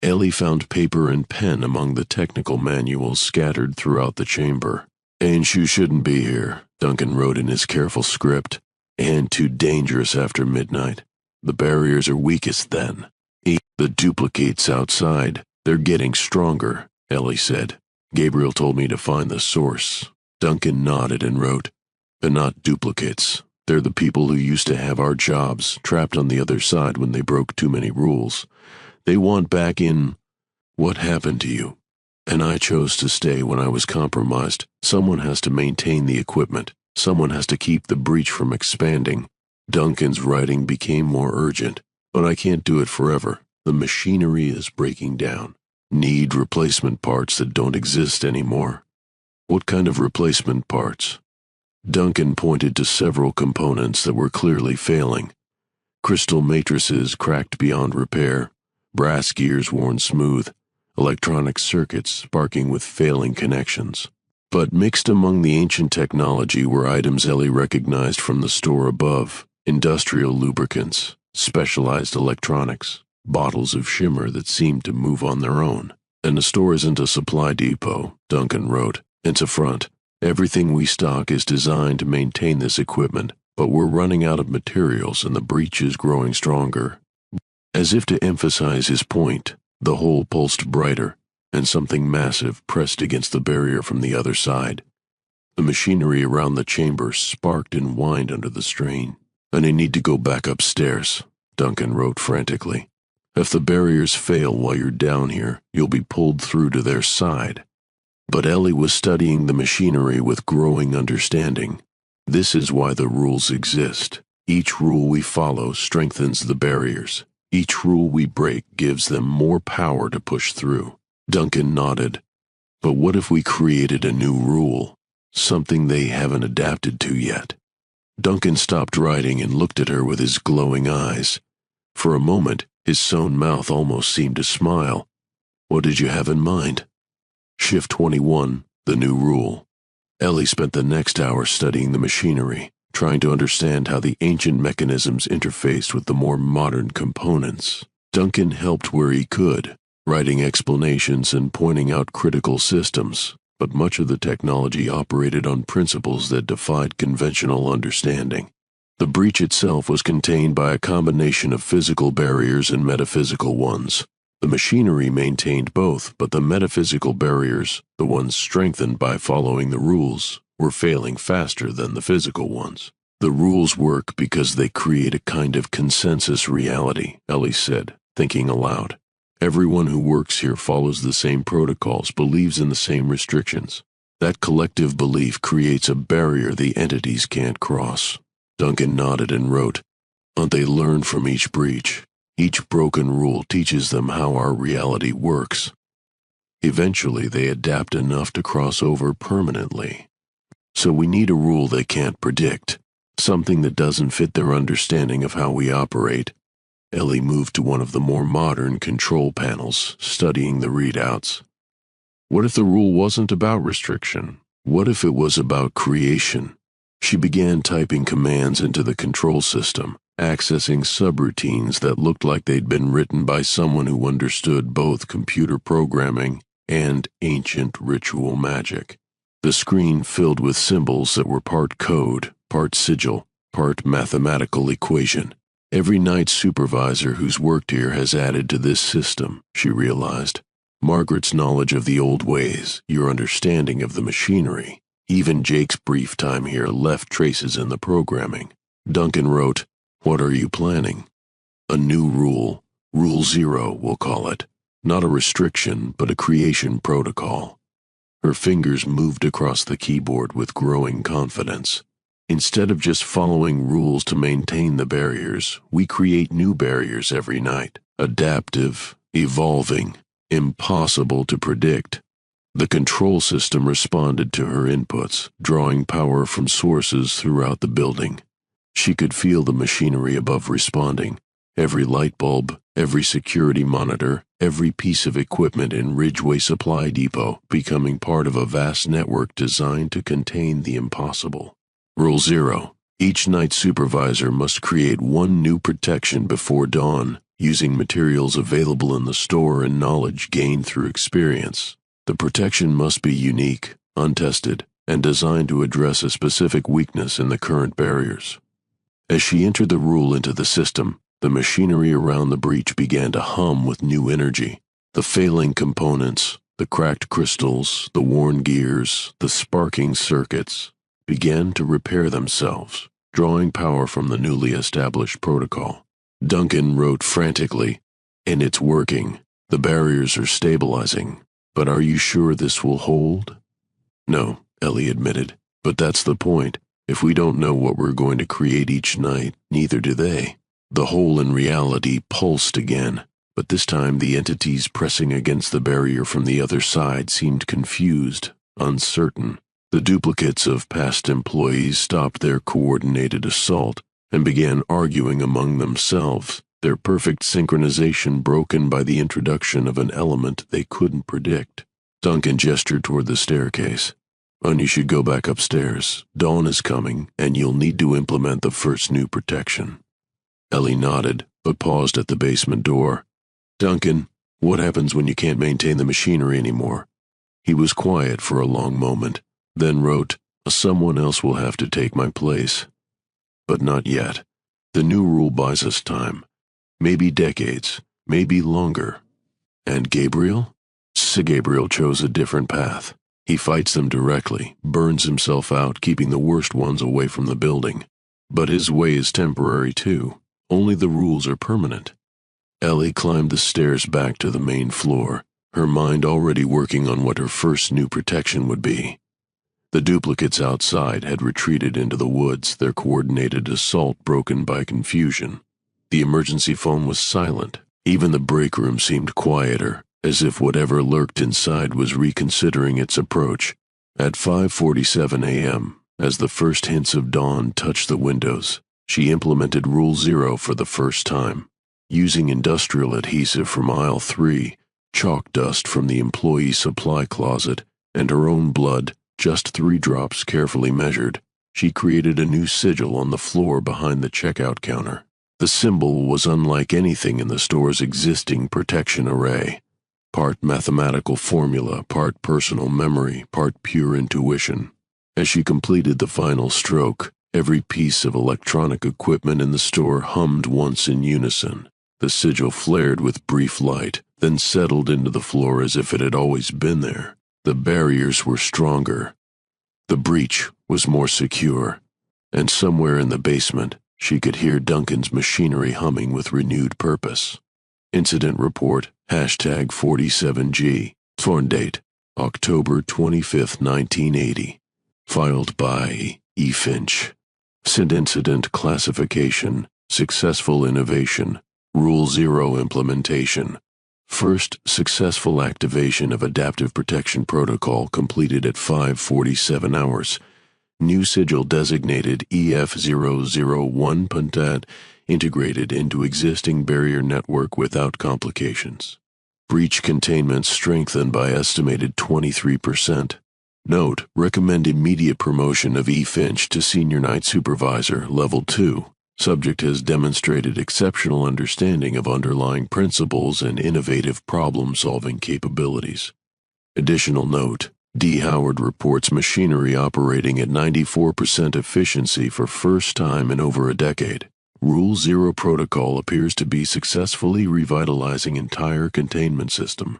Ellie found paper and pen among the technical manuals scattered throughout the chamber. "And you shouldn't be here," Duncan wrote in his careful script. "And too dangerous after midnight. The barriers are weakest then. The duplicates outside, they're getting stronger," Ellie said. "Gabriel told me to find the source." Duncan nodded and wrote, "They're not duplicates. They're the people who used to have our jobs, trapped on the other side when they broke too many rules. They want back in. What happened to you? And I chose to stay when I was compromised. Someone has to maintain the equipment. Someone has to keep the breach from expanding." Duncan's writing became more urgent. "But I can't do it forever. The machinery is breaking down. Need replacement parts that don't exist anymore." "What kind of replacement parts?" Duncan pointed to several components that were clearly failing. Crystal matrices cracked beyond repair, brass gears worn smooth, electronic circuits sparking with failing connections. But mixed among the ancient technology were items Ellie recognized from the store above: industrial lubricants, specialized electronics, bottles of shimmer that seemed to move on their own. "And the store isn't a supply depot," Duncan wrote. "It's a front. Everything we stock is designed to maintain this equipment, but we're running out of materials and the breach is growing stronger." As if to emphasize his point, the hole pulsed brighter, and something massive pressed against the barrier from the other side. The machinery around the chamber sparked and whined under the strain. "And I need to go back upstairs," Duncan wrote frantically. "If the barriers fail while you're down here, you'll be pulled through to their side." But Ellie was studying the machinery with growing understanding. This is why the rules exist. Each rule we follow strengthens the barriers. Each rule we break gives them more power to push through. Duncan nodded. "But what if we created a new rule? Something they haven't adapted to yet?" Duncan stopped writing and looked at her with his glowing eyes. For a moment, his sewn mouth almost seemed to smile. "What did you have in mind?" "Shift 21, the new rule." Ellie spent the next hour studying the machinery, trying to understand how the ancient mechanisms interfaced with the more modern components. Duncan helped where he could, writing explanations and pointing out critical systems, but much of the technology operated on principles that defied conventional understanding. The breach itself was contained by a combination of physical barriers and metaphysical ones. The machinery maintained both, but the metaphysical barriers, the ones strengthened by following the rules, were failing faster than the physical ones. "The rules work because they create a kind of consensus reality," Ellie said, thinking aloud. "Everyone who works here follows the same protocols, believes in the same restrictions. That collective belief creates a barrier the entities can't cross." Duncan nodded and wrote, "And they learn from each breach. Each broken rule teaches them how our reality works. Eventually, they adapt enough to cross over permanently. So we need a rule they can't predict, something that doesn't fit their understanding of how we operate." Ellie moved to one of the more modern control panels, studying the readouts. What if the rule wasn't about restriction? What if it was about creation? She began typing commands into the control system, accessing subroutines that looked like they'd been written by someone who understood both computer programming and ancient ritual magic. The screen filled with symbols that were part code, part sigil, part mathematical equation. Every night supervisor who's worked here has added to this system, she realized. Margaret's knowledge of the old ways, your understanding of the machinery. Even Jake's brief time here left traces in the programming. Duncan wrote, "What are you planning?" "A new rule. Rule 0, we'll call it. Not a restriction, but a creation protocol." Her fingers moved across the keyboard with growing confidence. "Instead of just following rules to maintain the barriers, we create new barriers every night. Adaptive, evolving, impossible to predict." The control system responded to her inputs, drawing power from sources throughout the building. She could feel the machinery above responding. Every light bulb, every security monitor, every piece of equipment in Ridgeway Supply Depot becoming part of a vast network designed to contain the impossible. Rule 0. Each night supervisor must create one new protection before dawn, using materials available in the store and knowledge gained through experience. The protection must be unique, untested, and designed to address a specific weakness in the current barriers. As she entered the rule into the system, the machinery around the breach began to hum with new energy. The failing components, the cracked crystals, the worn gears, the sparking circuits, began to repair themselves, drawing power from the newly established protocol. Duncan wrote frantically, "And it's working. The barriers are stabilizing. But are you sure this will hold?" "No," Ellie admitted, "but that's the point. If we don't know what we're going to create each night, neither do they." The hole in reality pulsed again, but this time the entities pressing against the barrier from the other side seemed confused, uncertain. The duplicates of past employees stopped their coordinated assault and began arguing among themselves, their perfect synchronization broken by the introduction of an element they couldn't predict. Duncan gestured toward the staircase. "You should go back upstairs. Dawn is coming, and you'll need to implement the first new protection." Ellie nodded, but paused at the basement door. "Duncan, what happens when you can't maintain the machinery anymore?" He was quiet for a long moment, then wrote, "Someone else will have to take my place." "But not yet. The new rule buys us time. Maybe decades, maybe longer." "And Gabriel?" Gabriel chose a different path. He fights them directly, burns himself out, keeping the worst ones away from the building. But his way is temporary too. Only the rules are permanent. Ellie climbed the stairs back to the main floor, her mind already working on what her first new protection would be. The duplicates outside had retreated into the woods, their coordinated assault broken by confusion. The emergency phone was silent. Even the break room seemed quieter, as if whatever lurked inside was reconsidering its approach. At 5:47 a.m., as the first hints of dawn touched the windows, she implemented Rule 0 for the first time. Using industrial adhesive from aisle 3, chalk dust from the employee supply closet, and her own blood, just 3 drops carefully measured, she created a new sigil on the floor behind the checkout counter. The symbol was unlike anything in the store's existing protection array. Part mathematical formula, part personal memory, part pure intuition. As she completed the final stroke, every piece of electronic equipment in the store hummed once in unison. The sigil flared with brief light, then settled into the floor as if it had always been there. The barriers were stronger. The breach was more secure. And somewhere in the basement, she could hear Duncan's machinery humming with renewed purpose. Incident report, #47G. Phone date, October 25, 1980. Filed by E. Finch. Incident classification, successful innovation, Rule 0 implementation. First successful activation of adaptive protection protocol completed at 5:47 hours. New sigil designated EF001 Puntat integrated into existing barrier network without complications. Breach containment strengthened by estimated 23%. Note, recommend immediate promotion of E. Finch to Senior Night Supervisor, Level 2. Subject has demonstrated exceptional understanding of underlying principles and innovative problem-solving capabilities. Additional note, D. Howard reports machinery operating at 94% efficiency for first time in over a decade. Rule 0 protocol appears to be successfully revitalizing entire containment system.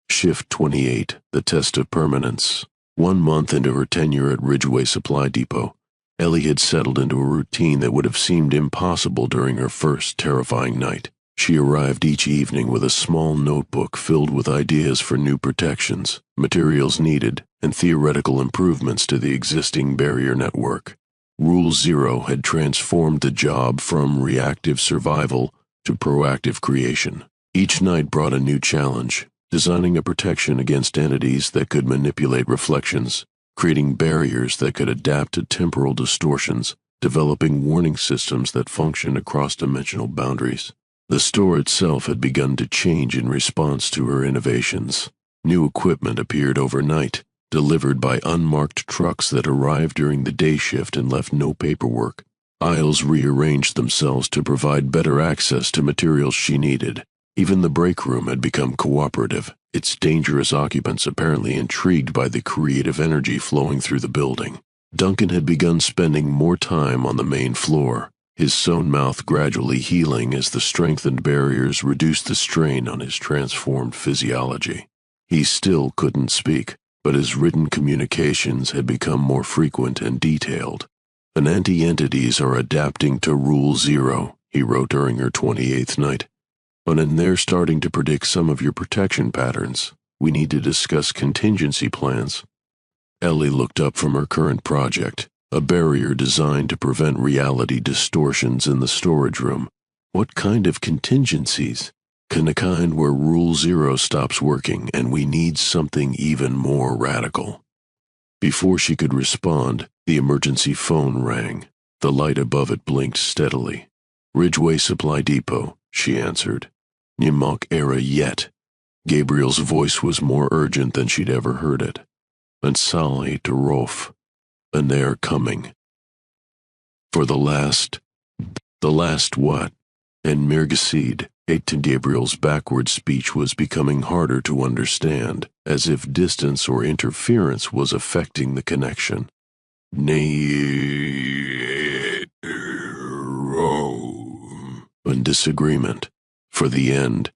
Shift 28, the test of permanence. 1 month into her tenure at Ridgeway Supply Depot, Ellie had settled into a routine that would have seemed impossible during her first terrifying night. She arrived each evening with a small notebook filled with ideas for new protections, materials needed, and theoretical improvements to the existing barrier network. Rule 0 had transformed the job from reactive survival to proactive creation. Each night brought a new challenge, designing a protection against entities that could manipulate reflections, creating barriers that could adapt to temporal distortions, developing warning systems that function across dimensional boundaries. The store itself had begun to change in response to her innovations. New equipment appeared overnight, delivered by unmarked trucks that arrived during the day shift and left no paperwork. Aisles rearranged themselves to provide better access to materials she needed. Even the break room had become cooperative, its dangerous occupants apparently intrigued by the creative energy flowing through the building. Duncan had begun spending more time on the main floor, his sewn mouth gradually healing as the strengthened barriers reduced the strain on his transformed physiology. He still couldn't speak, but his written communications had become more frequent and detailed. "Anti-entities are adapting to Rule 0, he wrote during her 28th night. And they're starting to predict some of your protection patterns. We need to discuss contingency plans." Ellie looked up from her current project, a barrier designed to prevent reality distortions in the storage room. "What kind of contingencies?" "The kind where Rule 0 stops working, and we need something even more radical." Before she could respond, the emergency phone rang. The light above it blinked steadily. "Ridgeway Supply Depot," she answered. "Nimok era yet." Gabriel's voice was more urgent than she'd ever heard it. "And Sally to Rolf. And they're coming." For the last what? And Mirgasid, to Gabriel's backward speech was becoming harder to understand, as if distance or interference was affecting the connection. And disagreement. For the end.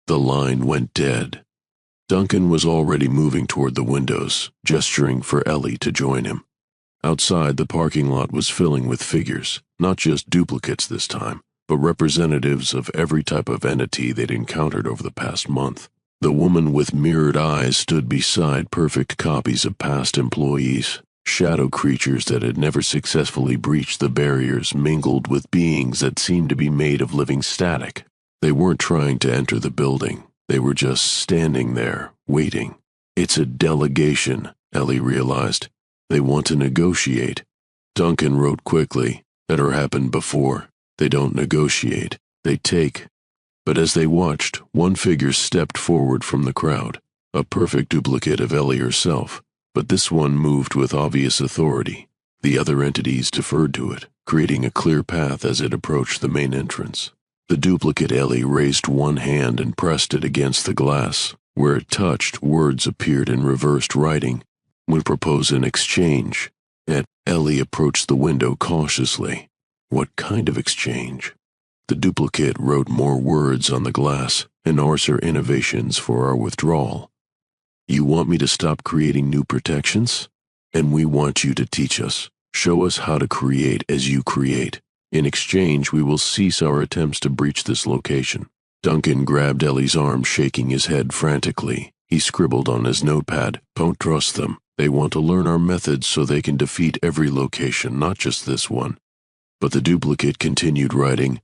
The line went dead. Duncan was already moving toward the windows, gesturing for Ellie to join him. Outside, the parking lot was filling with figures, not just duplicates this time, but representatives of every type of entity they'd encountered over the past month. The woman with mirrored eyes stood beside perfect copies of past employees. Shadow creatures that had never successfully breached the barriers mingled with beings that seemed to be made of living static. They weren't trying to enter the building. They were just standing there, waiting. "It's a delegation," Ellie realized. "They want to negotiate." Duncan wrote quickly. "That happened before. They don't negotiate. They take." But as they watched, one figure stepped forward from the crowd, a perfect duplicate of Ellie herself. But this one moved with obvious authority. The other entities deferred to it, creating a clear path as it approached the main entrance. The duplicate Ellie raised one hand and pressed it against the glass. Where it touched, words appeared in reversed writing. "We propose an exchange." Ellie approached the window cautiously. What kind of exchange? The duplicate wrote more words on the glass, "Enforcer innovations for our withdrawal." "You want me to stop creating new protections? And we want you to teach us. Show us how to create as you create. In exchange, we will cease our attempts to breach this location." Duncan grabbed Ellie's arm, shaking his head frantically. He scribbled on his notepad, "Don't trust them. They want to learn our methods so they can defeat every location, not just this one." But the duplicate continued writing,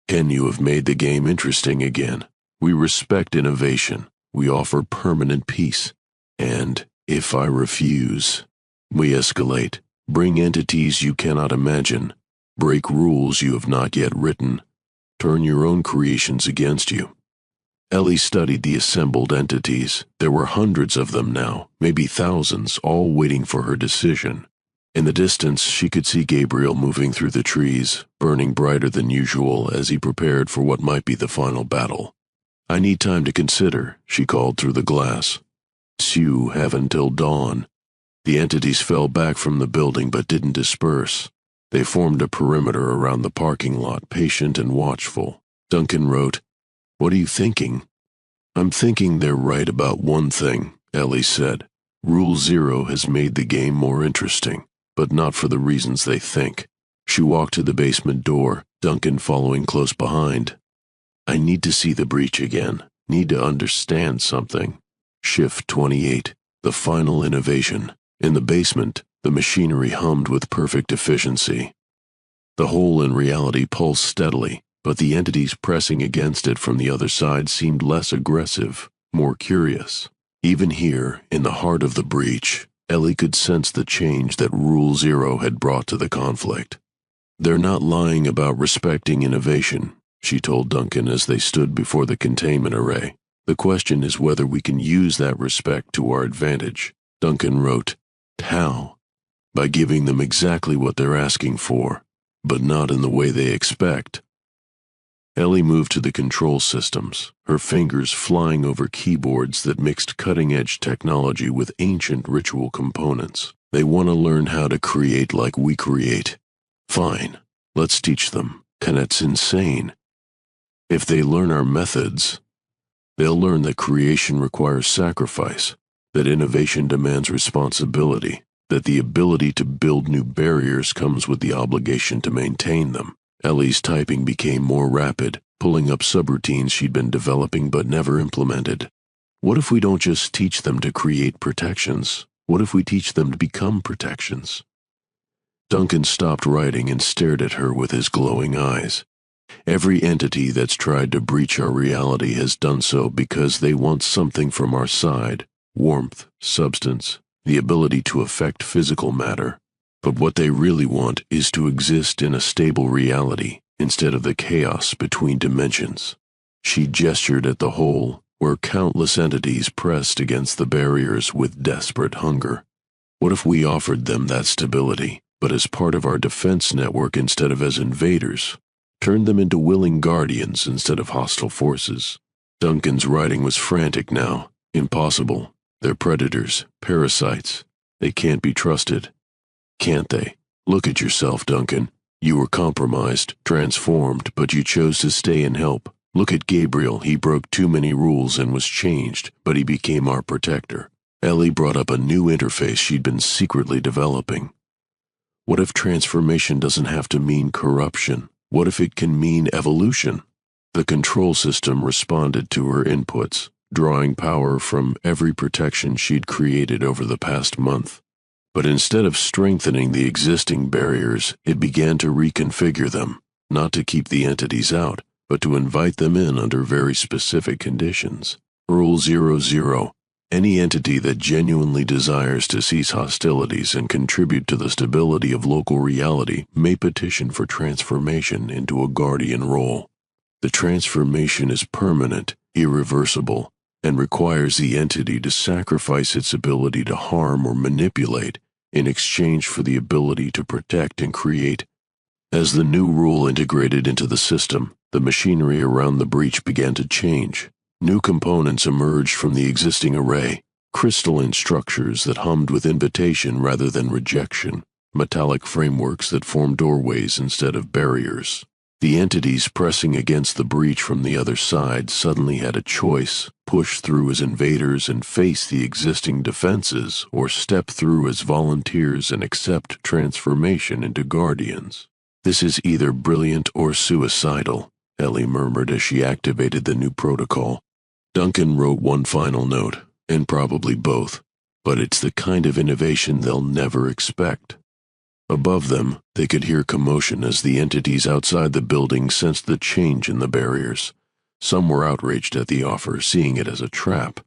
"Ken, you have made the game interesting again. We respect innovation. We offer permanent peace. And if I refuse, we escalate, bring entities you cannot imagine, break rules you have not yet written, turn your own creations against you." Ellie studied the assembled entities. There were hundreds of them now, maybe thousands, all waiting for her decision. In the distance, she could see Gabriel moving through the trees, burning brighter than usual as he prepared for what might be the final battle. "I need time to consider," she called through the glass. "You have until dawn." The entities fell back from the building but didn't disperse. They formed a perimeter around the parking lot, patient and watchful. Duncan wrote, "What are you thinking?" "I'm thinking they're right about one thing," Ellie said. "Rule 0 has made the game more interesting, but not for the reasons they think." She walked to the basement door, Duncan following close behind. "I need to see the breach again. Need to understand something." Shift 28, the final innovation. In the basement, the machinery hummed with perfect efficiency. The hole in reality pulsed steadily, but the entities pressing against it from the other side seemed less aggressive, more curious. Even here, in the heart of the breach, Ellie could sense the change that Rule 0 had brought to the conflict. "They're not lying about respecting innovation," she told Duncan as they stood before the containment array. "The question is whether we can use that respect to our advantage. Duncan wrote, "How? By giving them exactly what they're asking for, but not in the way they expect." Ellie moved to the control systems, her fingers flying over keyboards that mixed cutting-edge technology with ancient ritual components. They want to learn how to create like we create. Fine, let's teach them. And it's insane. If they learn our methods, they'll learn that creation requires sacrifice, that innovation demands responsibility, that the ability to build new barriers comes with the obligation to maintain them. Ellie's typing became more rapid, pulling up subroutines she'd been developing but never implemented. What if we don't just teach them to create protections? What if we teach them to become protections? Duncan stopped writing and stared at her with his glowing eyes. Every entity that's tried to breach our reality has done so because they want something from our side: warmth, substance, the ability to affect physical matter. But what they really want is to exist in a stable reality instead of the chaos between dimensions. She gestured at the hole, where countless entities pressed against the barriers with desperate hunger. What if we offered them that stability, but as part of our defense network instead of as invaders? Turned them into willing guardians instead of hostile forces? Duncan's writing was frantic now. Impossible. They're predators, parasites. They can't be trusted. Can't they? Look at yourself, Duncan. You were compromised, transformed, but you chose to stay and help. Look at Gabriel. He broke too many rules and was changed, but he became our protector. Ellie brought up a new interface she'd been secretly developing. What if transformation doesn't have to mean corruption? What if it can mean evolution? The control system responded to her inputs, drawing power from every protection she'd created over the past month. But instead of strengthening the existing barriers, it began to reconfigure them, not to keep the entities out, but to invite them in under very specific conditions. Rule 00. Any entity that genuinely desires to cease hostilities and contribute to the stability of local reality may petition for transformation into a guardian role. The transformation is permanent, irreversible, and requires the entity to sacrifice its ability to harm or manipulate in exchange for the ability to protect and create. As the new rule integrated into the system, the machinery around the breach began to change. New components emerged from the existing array, crystalline structures that hummed with invitation rather than rejection, metallic frameworks that formed doorways instead of barriers. The entities pressing against the breach from the other side suddenly had a choice: push through as invaders and face the existing defenses, or step through as volunteers and accept transformation into guardians. "This is either brilliant or suicidal," Ellie murmured as she activated the new protocol. Duncan wrote one final note, and probably both, but it's the kind of innovation they'll never expect. Above them, they could hear commotion as the entities outside the building sensed the change in the barriers. Some were outraged at the offer, seeing it as a trap.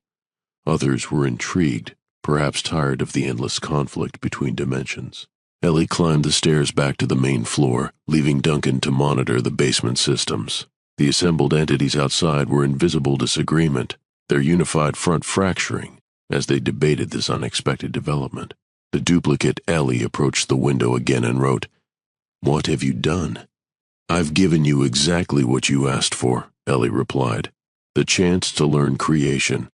Others were intrigued, perhaps tired of the endless conflict between dimensions. Ellie climbed the stairs back to the main floor, leaving Duncan to monitor the basement systems. The assembled entities outside were in visible disagreement, their unified front fracturing as they debated this unexpected development. The duplicate Ellie approached the window again and wrote, "What have you done?" "I've given you exactly what you asked for," Ellie replied. "The chance to learn creation.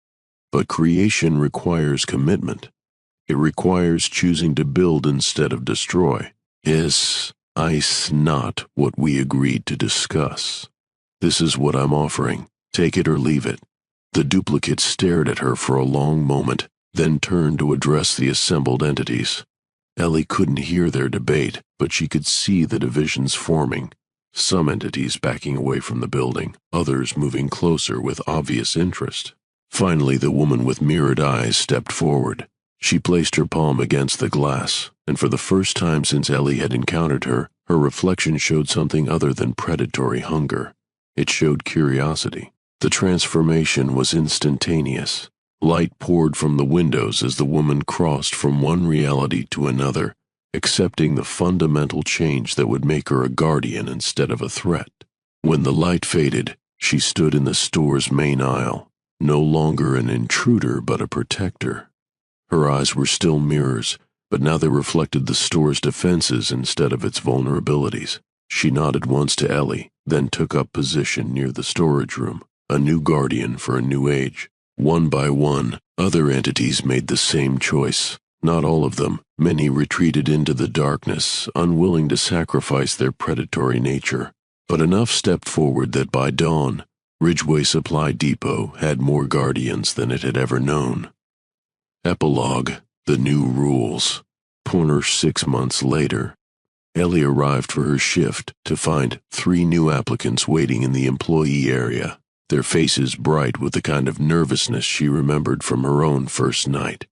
But creation requires commitment. It requires choosing to build instead of destroy. It's not what we agreed to discuss. This is what I'm offering. Take it or leave it." The duplicate stared at her for a long moment, then turned to address the assembled entities. Ellie couldn't hear their debate, but she could see the divisions forming. Some entities backing away from the building, others moving closer with obvious interest. Finally, the woman with mirrored eyes stepped forward. She placed her palm against the glass, and for the first time since Ellie had encountered her, her reflection showed something other than predatory hunger. It showed curiosity. The transformation was instantaneous. Light poured from the windows as the woman crossed from one reality to another, accepting the fundamental change that would make her a guardian instead of a threat. When the light faded, she stood in the store's main aisle, no longer an intruder but a protector. Her eyes were still mirrors, but now they reflected the store's defenses instead of its vulnerabilities. She nodded once to Ellie, then took up position near the storage room, a new guardian for a new age. One by one, other entities made the same choice. Not all of them. Many retreated into the darkness, unwilling to sacrifice their predatory nature. But enough stepped forward that by dawn, Ridgeway Supply Depot had more guardians than it had ever known. Epilogue: The New Rules. Pointer 6 months later. Ellie arrived for her shift to find 3 new applicants waiting in the employee area, their faces bright with the kind of nervousness she remembered from her own first night.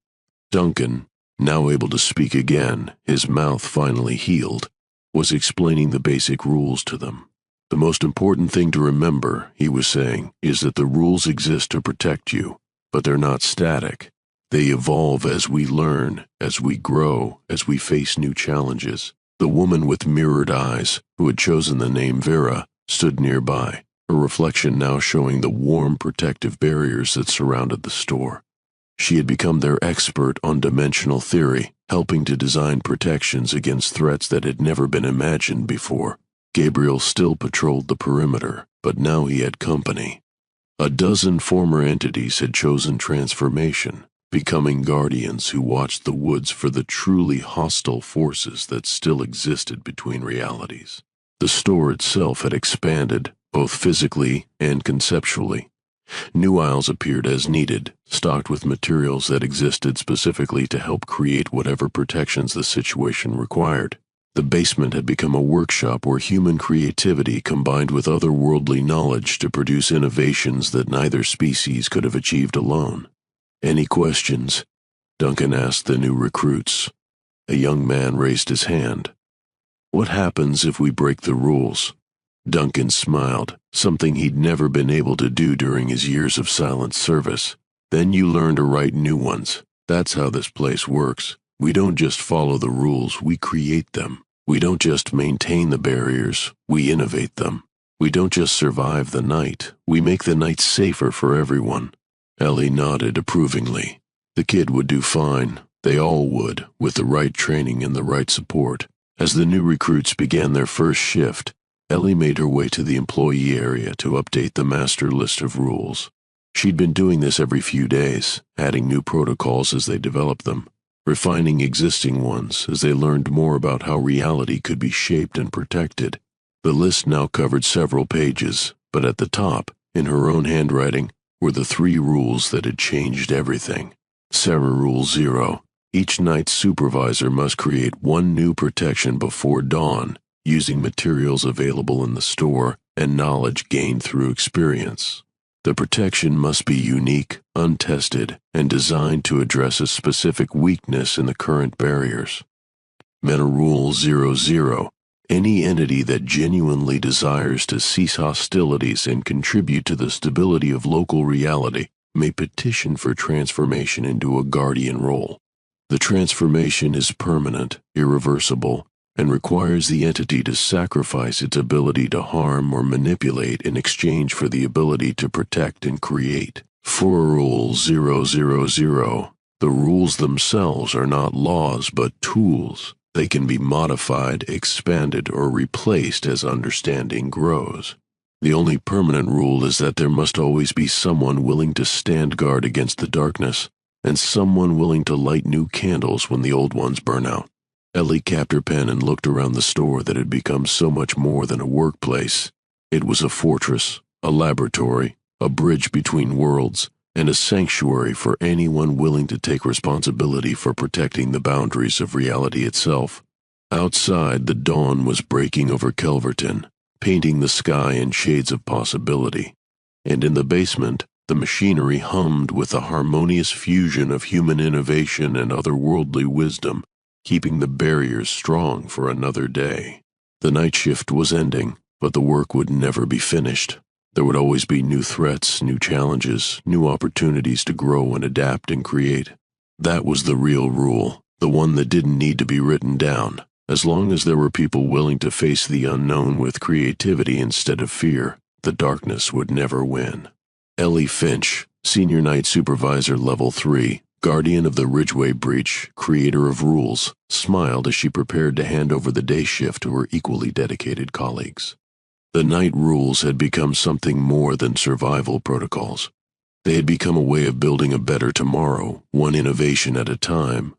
Duncan, now able to speak again, his mouth finally healed, was explaining the basic rules to them. The most important thing to remember, he was saying, is that the rules exist to protect you, but they're not static. They evolve as we learn, as we grow, as we face new challenges. The woman with mirrored eyes, who had chosen the name Vera, stood nearby, her reflection now showing the warm, protective barriers that surrounded the store. She had become their expert on dimensional theory, helping to design protections against threats that had never been imagined before. Gabriel still patrolled the perimeter, but now he had company. A dozen former entities had chosen transformation, becoming guardians who watched the woods for the truly hostile forces that still existed between realities. The store itself had expanded, both physically and conceptually. New aisles appeared as needed, stocked with materials that existed specifically to help create whatever protections the situation required. The basement had become a workshop where human creativity combined with otherworldly knowledge to produce innovations that neither species could have achieved alone. "Any questions?" Duncan asked the new recruits. A young man raised his hand. "What happens if we break the rules?" Duncan smiled, something he'd never been able to do during his years of silent service. "Then you learn to write new ones. That's how this place works. We don't just follow the rules, we create them. We don't just maintain the barriers, we innovate them. We don't just survive the night, we make the night safer for everyone." Ellie nodded approvingly. The kid would do fine. They all would, with the right training and the right support. As the new recruits began their first shift, Ellie made her way to the employee area to update the master list of rules. She'd been doing this every few days, adding new protocols as they developed them, refining existing ones as they learned more about how reality could be shaped and protected. The list now covered several pages, but at the top, in her own handwriting, were the 3 rules that had changed everything. Sarah Rule 0. Each night's supervisor must create 1 new protection before dawn, using materials available in the store and knowledge gained through experience. The protection must be unique, untested, and designed to address a specific weakness in the current barriers. Meta Rule 00. Any entity that genuinely desires to cease hostilities and contribute to the stability of local reality may petition for transformation into a guardian role. The transformation is permanent, irreversible, and requires the entity to sacrifice its ability to harm or manipulate in exchange for the ability to protect and create. For Rule 000, the rules themselves are not laws but tools. They can be modified, expanded, or replaced as understanding grows. The only permanent rule is that there must always be someone willing to stand guard against the darkness, and someone willing to light new candles when the old ones burn out. Ellie capped her pen and looked around the store that had become so much more than a workplace. It was a fortress, a laboratory, a bridge between worlds, and a sanctuary for anyone willing to take responsibility for protecting the boundaries of reality itself. Outside, the dawn was breaking over Kelverton, painting the sky in shades of possibility. And in the basement, the machinery hummed with a harmonious fusion of human innovation and otherworldly wisdom, keeping the barriers strong for another day. The night shift was ending, but the work would never be finished. There would always be new threats, new challenges, new opportunities to grow and adapt and create. That was the real rule, the one that didn't need to be written down. As long as there were people willing to face the unknown with creativity instead of fear, the darkness would never win. Ellie Finch, Senior Night Supervisor Level 3, guardian of the Ridgeway breach, creator of rules, smiled as she prepared to hand over the day shift to her equally dedicated colleagues. The night rules had become something more than survival protocols. They had become a way of building a better tomorrow, one innovation at a time,